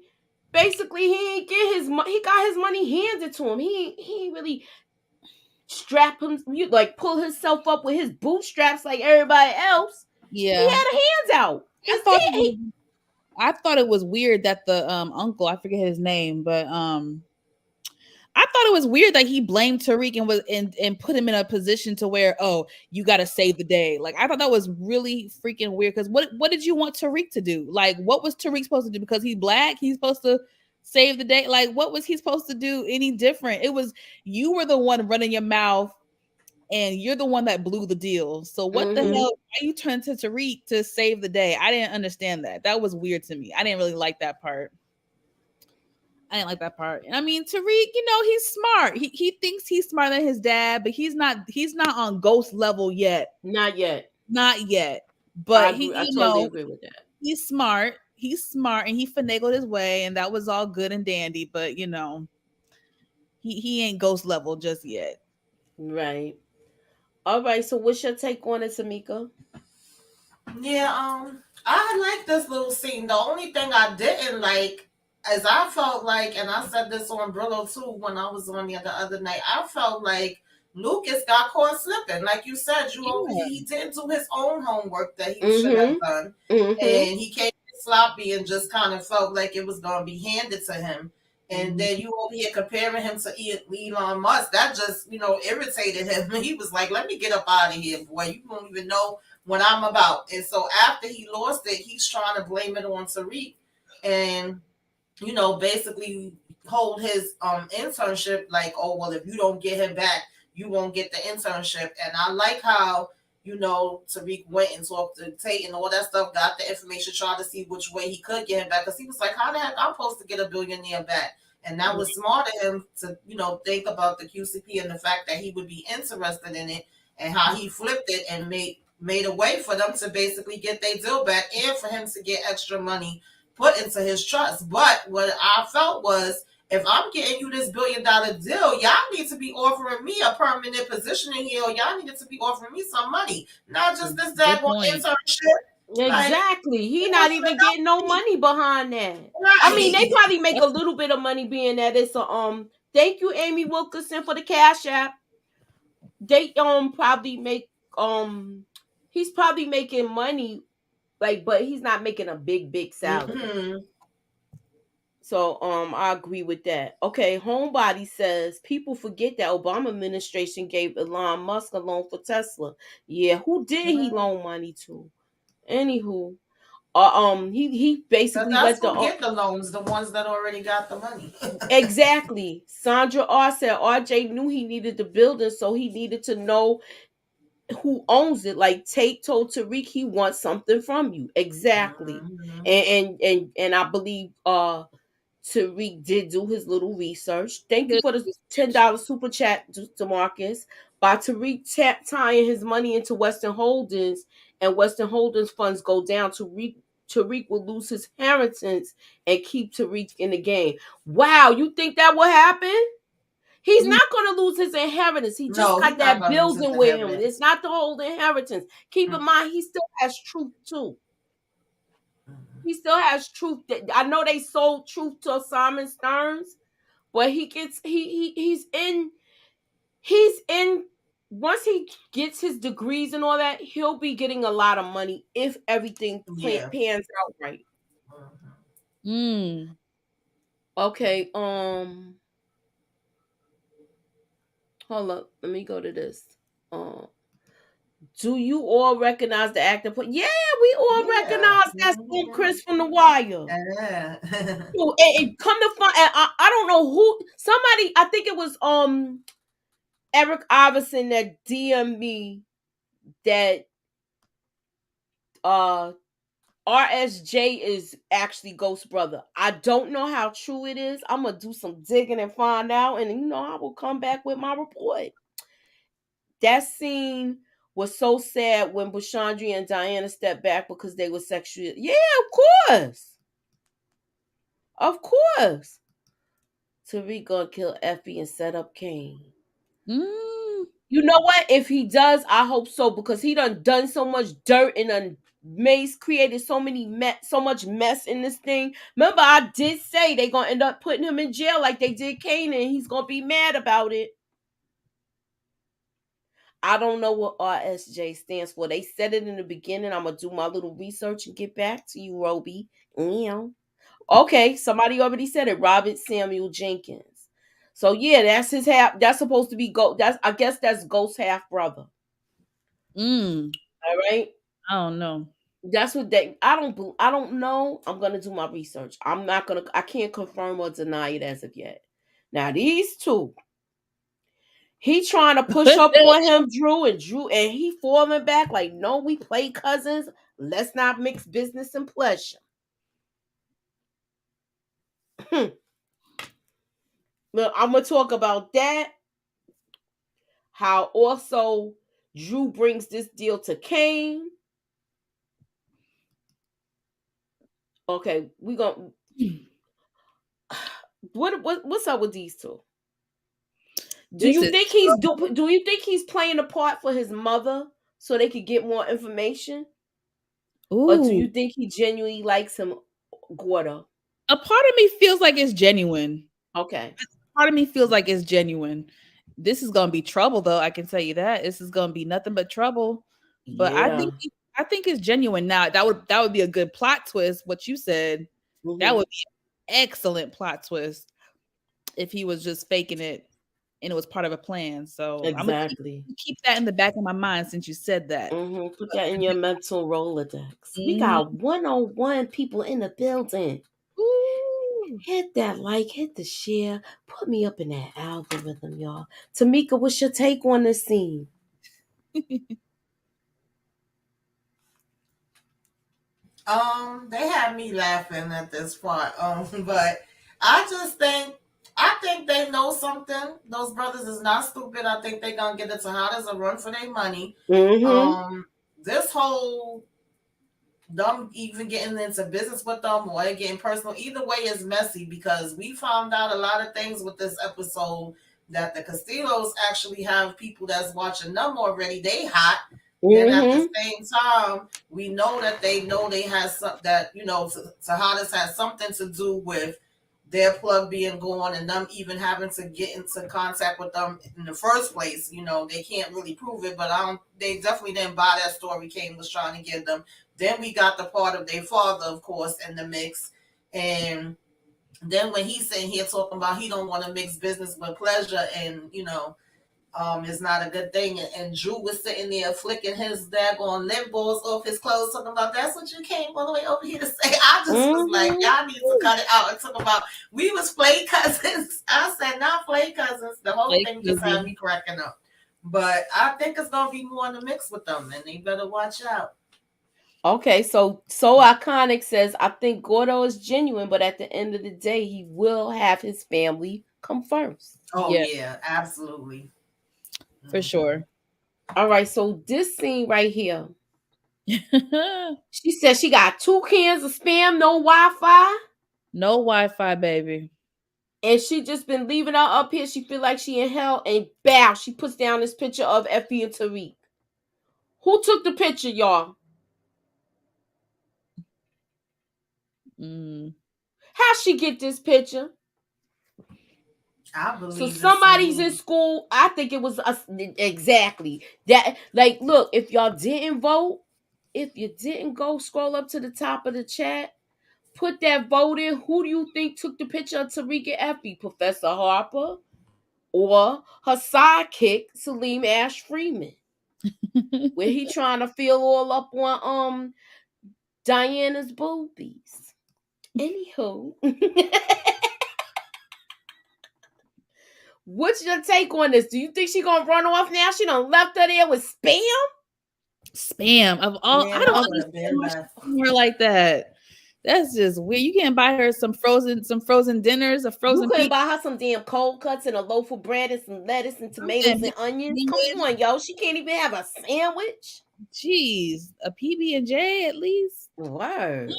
basically he ain't get his he got his money handed to him. He ain't really strap him, you like pull himself up with his bootstraps like everybody else. He Yeah. had a hands out. I His thought dad, it was I thought it was weird that the uncle, I forget his name, but I thought it was weird that he blamed Tariq and put him in a position to where, oh, you got to save the day. Like I thought that was really freaking weird because what did you want Tariq to do? Like what was Tariq supposed to do? Because he's black, he's supposed to save the day. Like what was he supposed to do any different? It was you were the one running your mouth and you're the one that blew the deal. So what the hell? mm-hmm. Why you turned to Tariq to save the day? I didn't understand that. That was weird to me. I didn't really like that part. I didn't like that part. And I mean, Tariq, you know, he's smart. He thinks he's smarter than his dad, but he's not on ghost level yet. Not yet. Not yet. I But agree. I you totally know, agree with that. he's smart. He's smart and he finagled his way and that was all good and dandy, but you know, he ain't ghost level just yet. Right. All right. So what's your take on it, Tamika? Yeah, I like this little scene. The only thing I didn't like is I felt like, and I said this on Brillo too when I was on the other night, I felt like Lucas got caught slipping. Like you said, Yeah. he didn't do his own homework that he should have Mm-hmm. done. Mm-hmm. And he came sloppy and just kind of felt like it was going to be handed to him. And Mhm. then you over here comparing him to Elon Musk. That just, irritated him. He was like, let me get up out of here, boy. You don't even know what I'm about. And so after he lost it, he's trying to blame it on Tariq and, basically hold his internship like, oh, well, if you don't get him back, you won't get the internship. And I like how, Tariq went and talked to Tate and all that stuff, got the information, tried to see which way he could get him back. Because he was like, how the heck I'm supposed to get a billionaire back? And that was smart of him to, think about the QCP and the fact that he would be interested in it and how he flipped it and made a way for them to basically get their deal back and for him to get extra money put into his trust. But what I felt was, if I'm getting you this $1 billion deal, y'all need to be offering me a permanent position in here, or y'all needed to be offering me some money, not just this Good daggone point. internship. Like, Exactly. He it not wasn't even enough getting for no me. money behind that. I mean, they Right. probably make a little bit of money being that it's a thank you, Amy Wilkerson, for the cash app. They probably make he's probably making money, like, but he's not making a big salary. Mm-hmm. So I agree with that. Okay, Homebody says people forget that Obama administration gave Elon Musk a loan for Tesla. Yeah, who did he loan money to? Anywho, he But basically that's let the who get the loans, the ones that already got the money. exactly. Sandra R said RJ knew he needed the building, so he needed to know who owns it. Like Tate told Tariq he wants something from you. Exactly. Mm-hmm. And I believe Tariq did do his little research. Thank you Good for the research. $10 super chat, Demarcus. By Tariq tying his money into Western Holdings and Western Holdings funds go down, Tariq will lose his inheritance and keep Tariq in the game. Wow, you think that will happen? He's Mm. not going to lose his inheritance. He just No, he's got not that gonna lose his building with him. inheritance. It's not the whole inheritance. Keep in mind, he still has truth too. He still has truth. I know they sold truth to Simon Stearns, but he gets he's in once he gets his degrees and all that, he'll be getting a lot of money if everything Yeah. pans out right. Mhm. Mm. Okay, hold up, let me go to this. Do you all recognize the actor? Yeah, we all Yeah. recognize that Spoon Mhm. Chris from The Wire. Yeah. Oh, and come to find, I don't know who. Somebody, I think it was Eric Iverson that DM'd me that uh RSJ is actually Ghost Brother. I don't know how true it is. I'm gonna do some digging and find out, and I will come back with my report. That scene was so sad when Bushandri and Diana stepped back because they were sexually. Yeah, of course. Tariq gonna kill Effie and set up Kane. Mm. You know what? If he does, I hope so because he done so much dirt and done Mace created so much mess in this thing. Remember, I did say they gonna end up putting him in jail like they did Kane, and he's gonna be mad about it. I don't know what RSJ stands for. They said it in the beginning. I'm gonna do my little research and get back to you, Roby. Yeah. Okay, somebody already said it. Robert Samuel Jenkins. So yeah, that's his half. That's supposed to be That's, I guess that's Ghost half brother. Mm. All right. I don't know. That's what they. I don't know. I'm gonna do my research. I'm not gonna. I can't confirm or deny it as of yet. Now these two, he trying to push up on him, Drew, and he falling back like, no, we play cousins. Let's not mix business and pleasure. Look, I'm gonna talk about that. How also Drew brings this deal to Kane. Okay, we gonna what's up with these two? Do This you is think do you think he's playing a part for his mother so they could get more information? Or do ooh. you think he genuinely likes him, Gordo? A part of me feels like it's genuine. Okay. Part of me feels like it's genuine. This is gonna be trouble, though. I can tell you that this is gonna be nothing but trouble. But Yeah. I think it's genuine. Now that would be a good plot twist. What you said, that Hmm. would be an excellent plot twist if he was just faking it and it was part of a plan. So I'm gonna Exactly. keep that in the back of my mind since you said that. Put that in your mental Rolodex. We Mhm. got 101 people in the building. Ooh. Hit that like, hit the share, put me up in that algorithm, y'all. Tamika, what's your take on this scene? They had me laughing at this part. But I just think they know something. Those brothers is not stupid. I think they gonna get it to how does a run for their money. Mm-hmm. This whole them even getting into business with them or getting personal, either way is messy because we found out a lot of things with this episode that the Castillos actually have people that's watching them already. They hot. Then at the Mm-hmm. same time, we know they had some that Tejadas has something to do with their plug being gone and them even having to get into contact with them in the first place. They can't really prove it, but they definitely didn't buy that story Kane was trying to give them. Then we got the part of their father, of course, in the mix. And then when he's sitting here talking about he don't want to mix business with pleasure and, it's not a good thing. And Drew was sitting there flicking his daggone lip balls off his clothes, talking about that's what you came all the way over here to say. I just was like, Mm-hmm. y'all need to cut it out and talk about we was play cousins. I said not play cousins. The whole Like, thing just had me cracking up. But I think it's gonna be more in the mix with them, and they better watch out. Okay, so iconic says I think Gordo is genuine, but at the end of the day, he will have his family come first. Oh yeah, yeah, absolutely. for Mm-hmm. sure. All right, so this scene right here, she says she got 2 cans of spam, no Wi-Fi, No Wi-Fi, baby. and she just been leaving her up here. She feel like she in hell, and bow, she puts down this picture of Effie and Tariq. Who took the picture, y'all? Mm. How she get this picture? I So believe it's a somebody's in move. school. I think it was us exactly that. Like, look, if y'all didn't vote, if you didn't go scroll up to the top of the chat, put that vote in. Who do you think took the picture of Tariq and Effie? Professor Harper or her sidekick, Salim Ash Freeman? where he trying to feel all up on Diana's boobies. Anywho, what's your take on this? Do you think she gonna run off now? She done left her there with Spam. Spam of all, I Man, don't I would have understand been why left. she's treating her like that. That's just weird. You can't buy her some frozen dinners, a You frozen couldn't pizza, buy her some damn cold cuts and a loaf of bread and some lettuce and tomatoes something. and onions. Come Sandwich. on, yo. She can't even have a sandwich. Jeez, a PB&J at least. Word.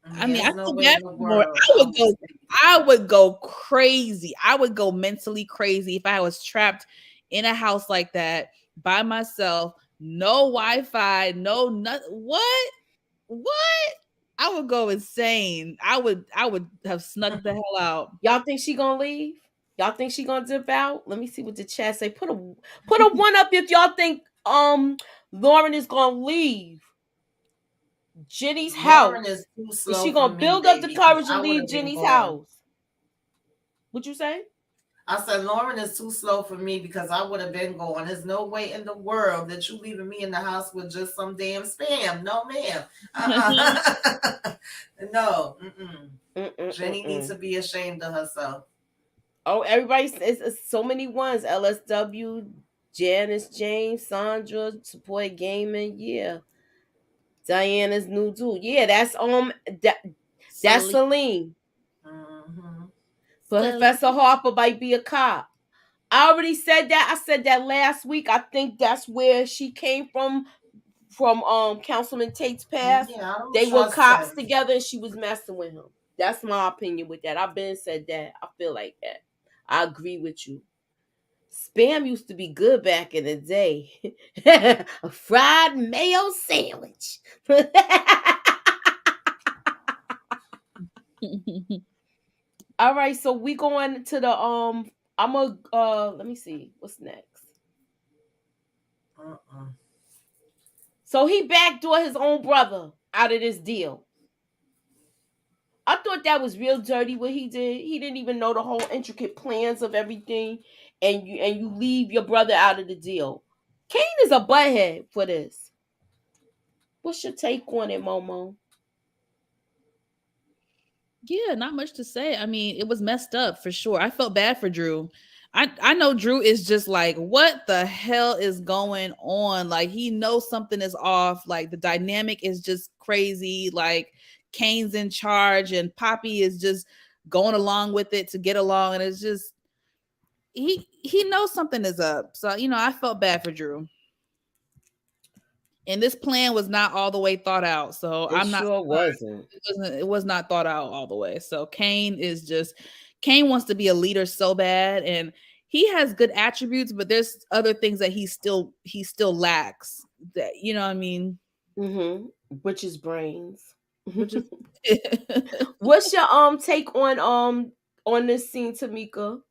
I mean, I There's no feel way bad in the for Laura. world I would stay. I would go crazy. I would go mentally crazy if I was trapped in a house like that by myself, no Wi-Fi, no nothing. What? What? I would go insane. I would have snuck the hell out. Y'all think she gonna leave? Y'all think she gonna dip out? Let me see what the chat say. Put a one up if y'all think Lauren is gonna leave Jenny's Lauren house. is too Is slow she for gonna me, build up the baby, because courage I and would leave have been Jenny's gone. house? What you say? I said Lauren is too slow for me because I would have been gone. There's no way in the world that you leaving me in the house with just some damn spam. No, ma'am. No. Jenny needs to be ashamed of herself. Oh, everybody says it's so many ones. LSW, Janice James, Sandra, Support Gaming, yeah. Diana's new dude. Yeah, that's Silly. Celine. Mm-hmm. Professor Harper might be a cop. I already said that. I said that last week. I think that's where she came from Councilman Tate's past. Yeah, I don't They were trust cops him. together and she was messing with him. That's my opinion with that. I've been said that. I feel like that. I agree with you. Spam used to be good back in the day. A fried mayo sandwich. All right, so we going to the I'm a let me see what's next. So he backdoor his own brother out of this deal. I thought that was real dirty what he did. He didn't even know the whole intricate plans of everything, and you leave your brother out of the deal. Kane is a butthead for this. What's your take on it, Momo? Yeah, not much to say. I mean, it was messed up for sure. I felt bad for Drew. I know Drew is just like, what the hell is going on? Like he knows something is off. Like the dynamic is just crazy. Like Kane's in charge and Poppy is just going along with it to get along, and it's just he knows something is up. So I felt bad for Drew. And this plan was not all the way thought out. So It I'm not sure surprised. wasn't. It was not thought out all the way. So Kane wants to be a leader so bad, and he has good attributes, but there's other things that he still lacks. That you know what I mean? Mm-hmm. Which is brains. Which is What's your take on this scene, Tamika?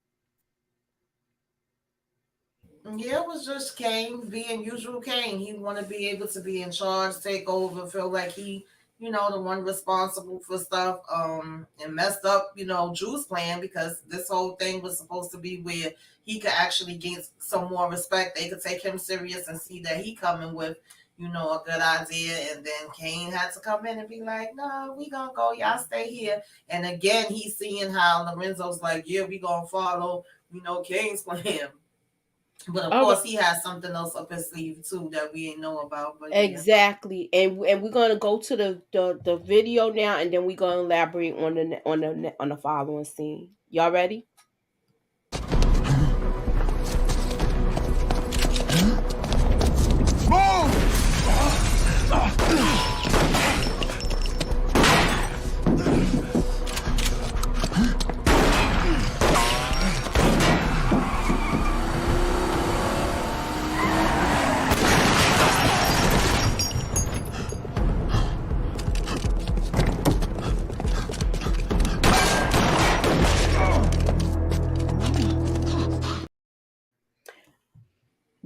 Yeah, it was just Kane being usual Kane. He want to be able to be in charge, take over, feel like he, the one responsible for stuff. And messed up, Drew's plan because this whole thing was supposed to be where he could actually get some more respect. They could take him serious and see that he coming with, a good idea. And then Kane had to come in and be like, "No, we gonna go. Y'all stay here." And again, he's seeing how Lorenzo's like, "Yeah, we gonna follow, Kane's plan." But of All right. course, he has something else up his sleeve too that we ain't know about. But yeah. Exactly, and we're gonna go to the video now, and then we're gonna elaborate on the following scene. Y'all ready?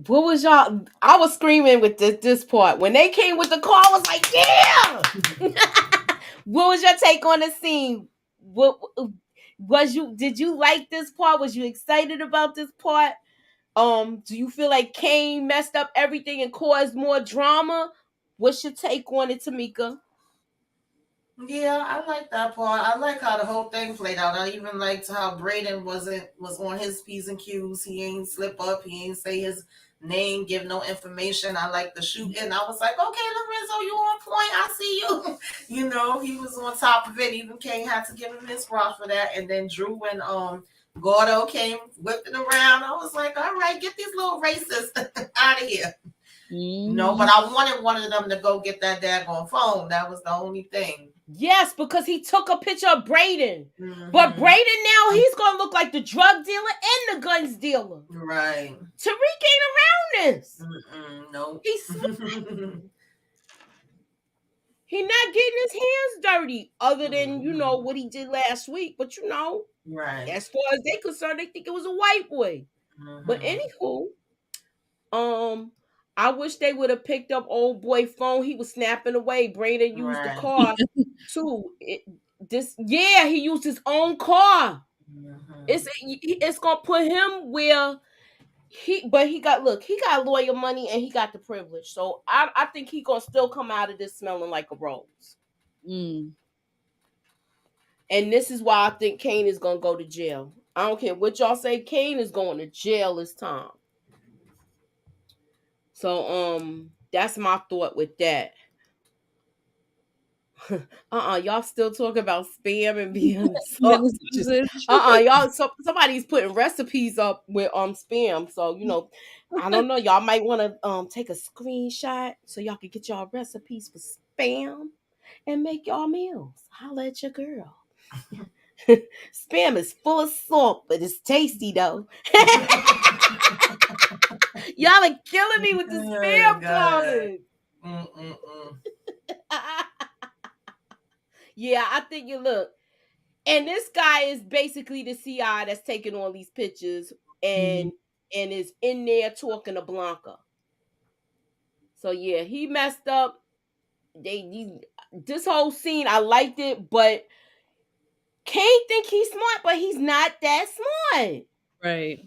What was y'all? I was screaming with this part when they came with the car. I was like, "Yeah!" What was your take on the scene? What was you? Did you like this part? Was you excited about this part? Do you feel like Kane messed up everything and caused more drama? What's your take on it, Tamika? Yeah, I like that part. I like how the whole thing played out. I even liked how Braden was on his P's and Q's. He ain't slip up. He ain't say his name, give no information. I like the shooting. I was like, okay, Lorenzo, you on point. I see you. He was on top of it. Even Kane had to give him his props for that. And then Drew and Gordo came whipping around. I was like, all right, get these little racists out of here. No, but I wanted one of them to go get that daggone phone. That was the only thing. Yes, because he took a picture of Braden. Mm-hmm. But Braden now, he's going to look like the drug dealer and the guns dealer. Right. Tariq ain't around this. No. He's He's not getting his hands dirty other than, what he did last week. But, right. As far as they're concerned, they think it was a white boy. But anywho, I wish they would have picked up old boy phone. He was snapping away. Braden used the car too. He used his own car. It's gonna put him where he got lawyer money and he got the privilege. So I think he gonna still come out of this smelling like a rose. And this is why I think Kane is gonna go to jail. I don't care what y'all say. Kane is going to jail this time. So that's my thought with that. Y'all still talk about spam and being sausages. Y'all somebody's putting recipes up with spam. So I don't know. Y'all might want to take a screenshot so y'all can get y'all recipes for spam and make y'all meals. Holla at your girl. Spam is full of salt, but it's tasty though. Y'all are killing me with the spam comments. Yeah, I think you look. And this guy is basically the CI that's taking all these pictures and is in there talking to Blanca. So yeah, he messed up. This whole scene, I liked it, but Kane think he's smart, but he's not that smart. Right.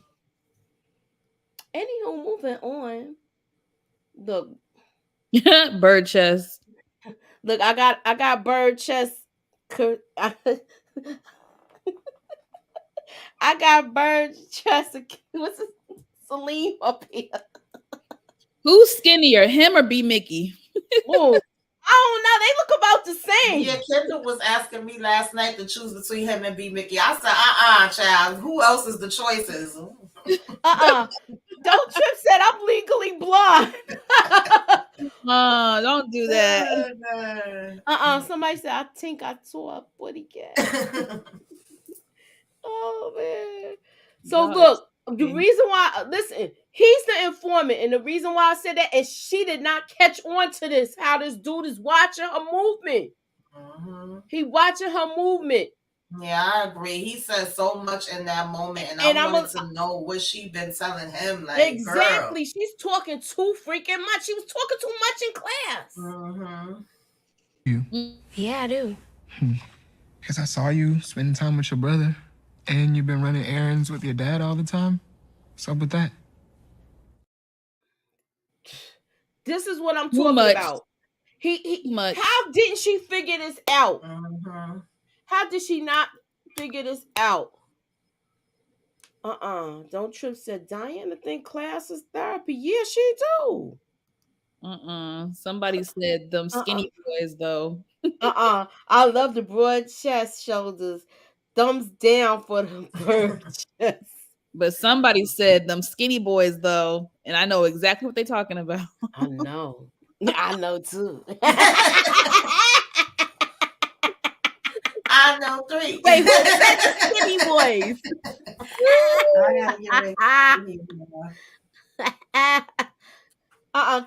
Anywho, moving on. Look. Bird chest. Look, I got bird chest. I got bird chest. What's this? Salim up here. Who's skinnier, him or B Mickey? Oh, I don't know. They look about the same. Yeah, Kendall was asking me last night to choose between him and B Mickey. I said, child. Who else is the choices? Don't Trip said I'm legally blind. Don't do that. Somebody said I think I saw a booty cat. Oh man. So look, the reason why he's the informant, and the reason why I said that is she did not catch on to this. How this dude is watching her movement. He watching her movement. Yeah, I agree. He said so much in that moment, and I wanted to know what she been telling him. Like, exactly, girl. She's talking too freaking much. She was talking too much in class. You? Yeah, I do. Because I saw you spending time with your brother, and you've been running errands with your dad all the time. What's up with that? This is what I'm talking about. How didn't she figure this out? How did she not figure this out? Don't Trip said Diana think class is therapy. Yeah, she do. Somebody said them skinny boys though. I love the broad chest, shoulders, thumbs down for the bird chest. But somebody said them skinny boys though, and I know exactly what they're talking about. I know too. I know three. Wait, who said the skinny boys?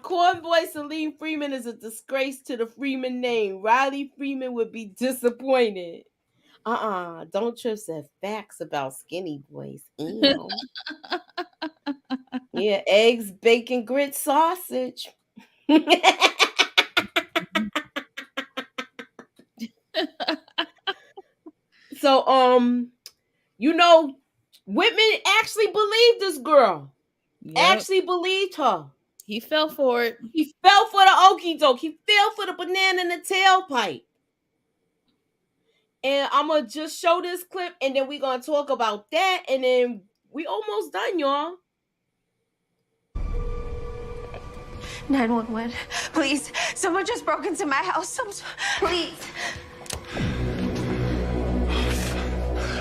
Corn boy Salim Freeman is a disgrace to the Freeman name. Riley Freeman would be disappointed. Don't Trip said facts about skinny boys. Yeah, eggs, bacon, grits, sausage. So, Whitman actually believed this girl. Yep. Actually believed her. He fell for it. He fell for the okie doke. He fell for the banana in the tailpipe. And I'm gonna just show this clip, and then we're gonna talk about that, and then we almost done, y'all. 911. Please. Someone just broke into my house. Please.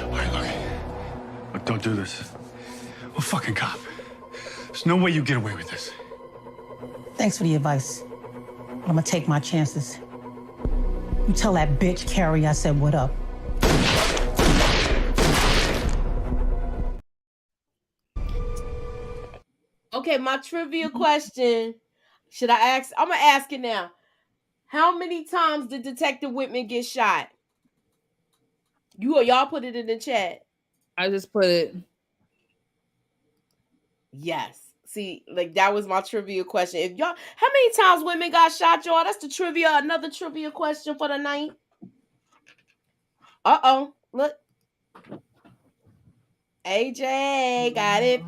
All right, look, don't do this. I'm a fucking cop. There's no way you get away with this. Thanks for the advice. I'm gonna take my chances. You tell that bitch Carrie I said what up. Okay, my trivia question. Should I ask? I'm gonna ask it now. How many times did Detective Whitman get shot? Y'all put it in the chat. I just put it. Yes. See, like that was my trivia question. If y'all, how many times women got shot, y'all? That's the trivia. Another trivia question for the night. Look. AJ got it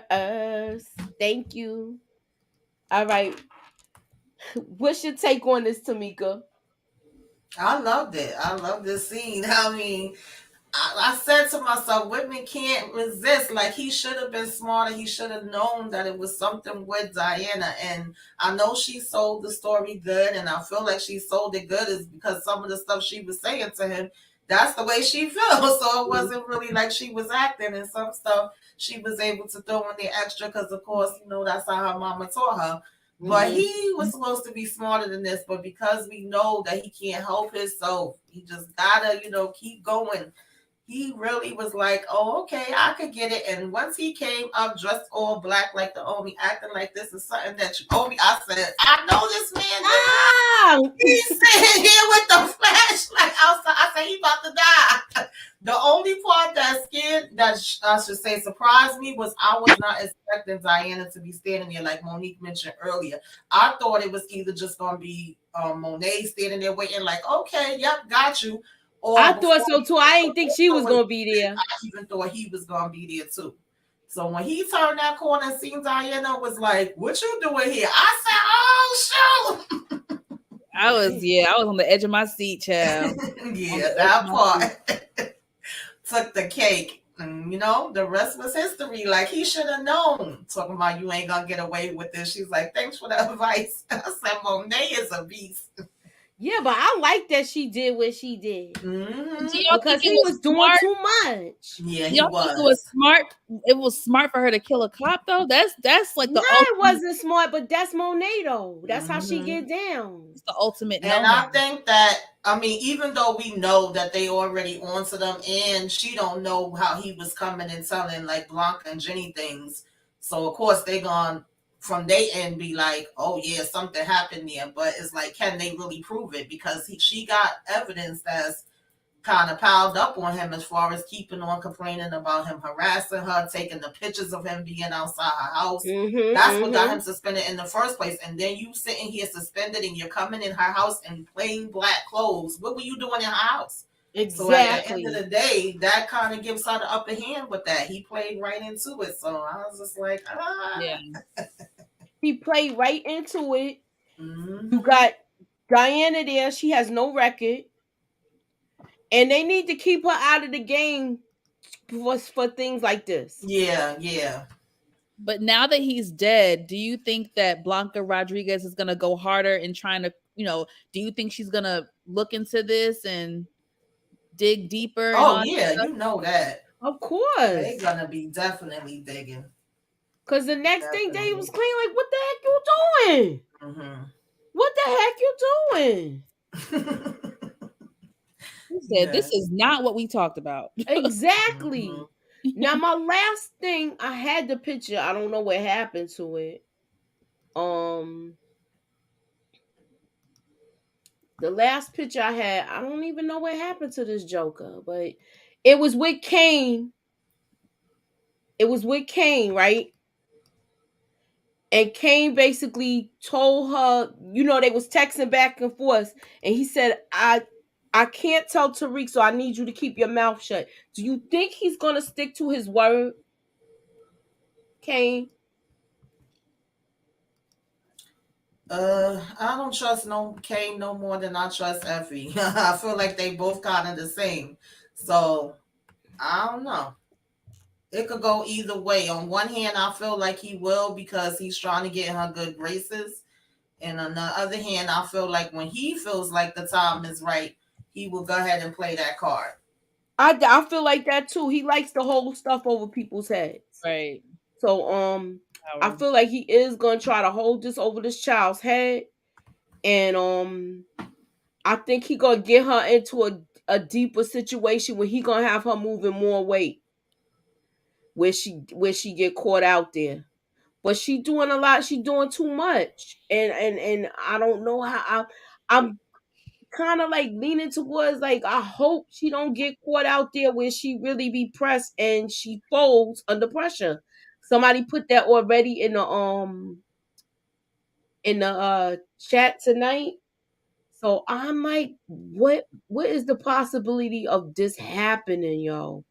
first. Thank you. All right. What's your take on this, Tamika? I loved it. I love this scene. I mean, I said to myself, Whitman can't resist. Like, he should have been smarter. He should have known that it was something with Diana. And I know she sold the story good, and I feel like she sold it good is because some of the stuff she was saying to him, that's the way she feels. So it wasn't really like she was acting, and some stuff she was able to throw in the extra because, of course, that's how her mama taught her. But he was supposed to be smarter than this. But because we know that he can't help himself, he just gotta, keep going. He really was like, oh, okay, I could get it. And once he came up dressed all black like the Omi, acting like this is something that you owe me, I said, I know this man. He's sitting here with the flashlight outside. I said, he about to die. The only part that scared, that I should say surprised me, was I was not expecting Diana to be standing there like Monique mentioned earlier. I thought it was either just going to be Monet standing there waiting like, okay, yep, got you. I thought so too. I didn't think she was gonna be there. I even thought he was gonna be there too. So when he turned that corner and seen Diana, was like, "What you doing here?" I said, "Oh shoot!" I was on the edge of my seat, child. Yeah, that part took the cake. And the rest was history. Like, he should have known. Talking about you ain't gonna get away with this. She's like, "Thanks for the advice." I said, "Monet is a beast." Yeah, but I like that she did what she did. Because he was doing too much. Yeah, he was. Think it was smart. It was smart for her to kill a cop, though. That's like the ultimate. It wasn't smart, but that's Monet though. That's how she get down. It's the ultimate. And I think that, even though we know that they already onto them, and she don't know how he was coming and telling like Blanca and Jenny things, so of course they gone from their end be like, oh yeah, something happened there. But it's like, can they really prove it? Because she got evidence that's kind of piled up on him, as far as keeping on complaining about him harassing her, taking the pictures of him being outside her house. That's what got him suspended in the first place. And then you sitting here suspended, and you're coming in her house in plain black clothes. What were you doing in her house? Exactly. So at the end of the day, that kind of gives her the upper hand with that. He played right into it. So I was just like, Yeah. He played right into it. You got Diana there. She has no record. And they need to keep her out of the game for things like this. Yeah. But now that he's dead, do you think that Blanca Rodriguez is going to go harder in trying to, do you think she's going to look into this and dig deeper? Oh, yeah, you know that. Of course. They're going to be definitely digging. Because the next thing they was clean, like, what the heck you doing? What the heck you doing? He said, this is not what we talked about. Exactly. Now, my last thing, I had the picture. I don't know what happened to it. The last picture I had, I don't even know what happened to this Joker, but it was with Kane. It was with Kane, right? And Kane basically told her, they was texting back and forth, and he said, I can't tell Tariq, so I need you to keep your mouth shut. Do you think he's gonna stick to his word, Kane? I don't trust no Kane no more than I trust Effie. I feel like they both kind of the same. So I don't know. It could go either way. On one hand, I feel like he will because he's trying to get in her good graces. And on the other hand, I feel like when he feels like the time is right, he will go ahead and play that card. I feel like that too. He likes to hold stuff over people's heads. Right. So I Power. feel like he is gonna try to hold this over this child's head. And I think he gonna get her into a deeper situation where he gonna have her moving more weight where she get caught out there. But she doing a lot, she doing too much. And I don't know how I'm kind of like leaning towards like I hope she don't get caught out there where she really be pressed and she folds under pressure. Somebody put that already in the chat tonight. So I'm like, what is the possibility of this happening, yo?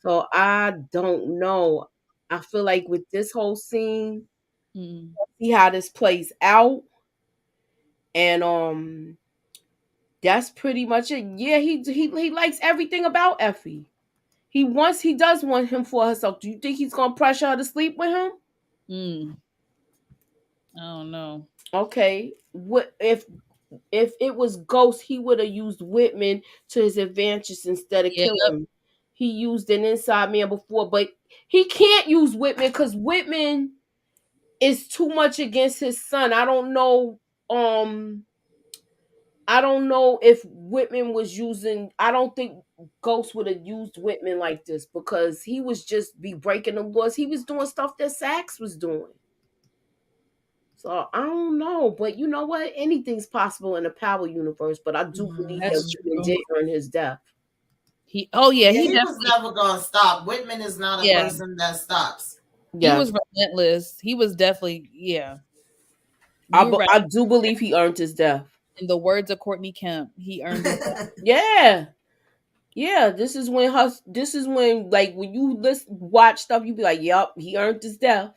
So I don't know. I feel like with this whole scene, Mm. see how this plays out. And that's pretty much it. Yeah, he likes everything about Effie. He does want him for herself. Do you think he's gonna pressure her to sleep with him? Mm. I don't know. Okay. What if it was Ghost, he would have used Whitman to his advantage instead of Yeah. killing him. He used an inside man before, but he can't use Whitman because Whitman is too much against his son. Um I don't know if Whitman was using. I don't think Ghost would have used Whitman like this because he was just be breaking the laws. He was doing stuff that Sax was doing. So I don't know, but you know what? Anything's possible in the Power universe. But I do believe that That's Whitman true. did earn his death. He. Oh yeah. Yeah, He he was definitely. never gonna stop. Whitman is not a Yeah. person that stops. He Yeah, was relentless. He was definitely. Yeah. You're right. I do believe he earned his death. In the words of Courtney Kemp, he earned his. Yeah, yeah. This is when like when you watch stuff, you be like, "Yup, he earned his death."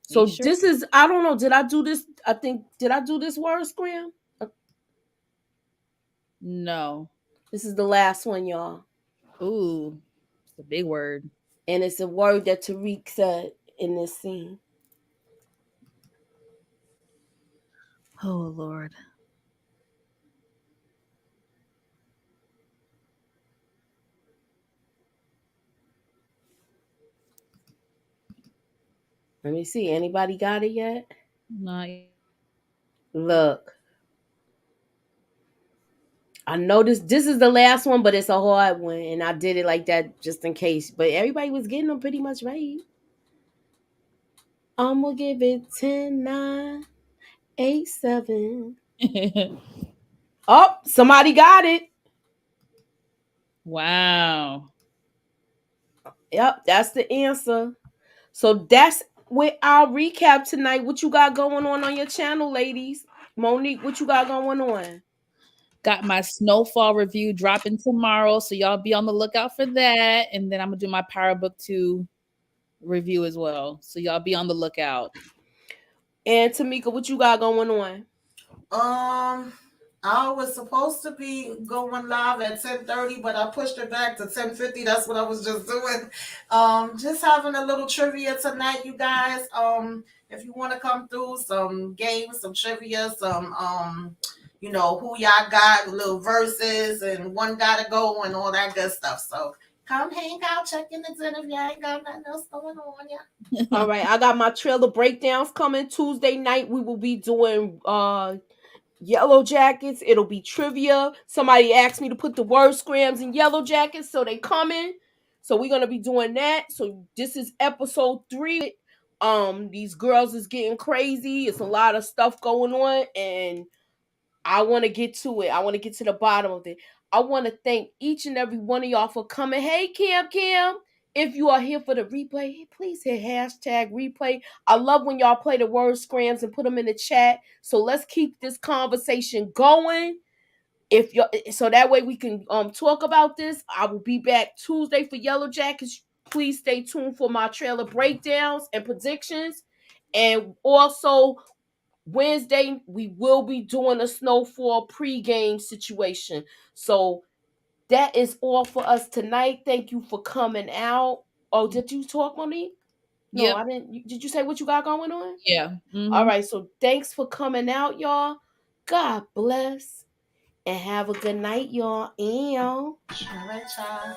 He So sure. this is I don't know. Did I do this? I think did I do this word scram? No. This is the last one, y'all, Ooh, it's a big word. and it's a word that Tariq said in this scene. Oh Lord. Let me see. Anybody got it yet? Not. Look, I know this is the last one, but it's a hard one, and I did it like that just in case. But everybody was getting them pretty much right. I'm gonna give it 10, 9, 8, 7. Oh, somebody got it. Wow. Yep, that's the answer. So that's with our recap tonight. What you got going on your channel, ladies? Monique, what you got going on? Got my snowfall review dropping tomorrow, so y'all be on the lookout for that. And then I'm gonna do my PowerBook 2 review as well. So y'all be on the lookout. And Tamika, what you got going on? I was supposed to be going live at 10:30, but I pushed it back to 10:50. That's what I was just doing. Just having a little trivia tonight, you guys. If you want to come through some games, some trivia, some who y'all got, little verses, and one gotta go, and all that good stuff. So come hang out, check in the den if y'all ain't got nothing else going on, yeah. All right, I got my trailer breakdowns coming Tuesday night. We will be doing Yellow Jackets. It'll be trivia. Somebody asked me to put the word scrams in Yellow Jackets, so they coming. So we're gonna be doing that. So this is episode 3. These girls is getting crazy. It's a lot of stuff going on, and I want to get to it. I want to get to the bottom of it. I want to thank each and every one of y'all for coming. Hey, Cam. If you are here for the replay, please hit hashtag replay. I love when y'all play the word scrams and put them in the chat. So let's keep this conversation going. If you so that way we can talk about this. I will be back Tuesday for Yellow Jackets. Please stay tuned for my trailer breakdowns and predictions. And also Wednesday, we will be doing a snowfall pregame situation. So that is all for us tonight. Thank you for coming out. Oh, did you talk, Monique? No, Yep. I didn't. Did you say what you got going on? Yeah. All right. So thanks for coming out, y'all. God bless. And have a good night, y'all. And All right, y'all.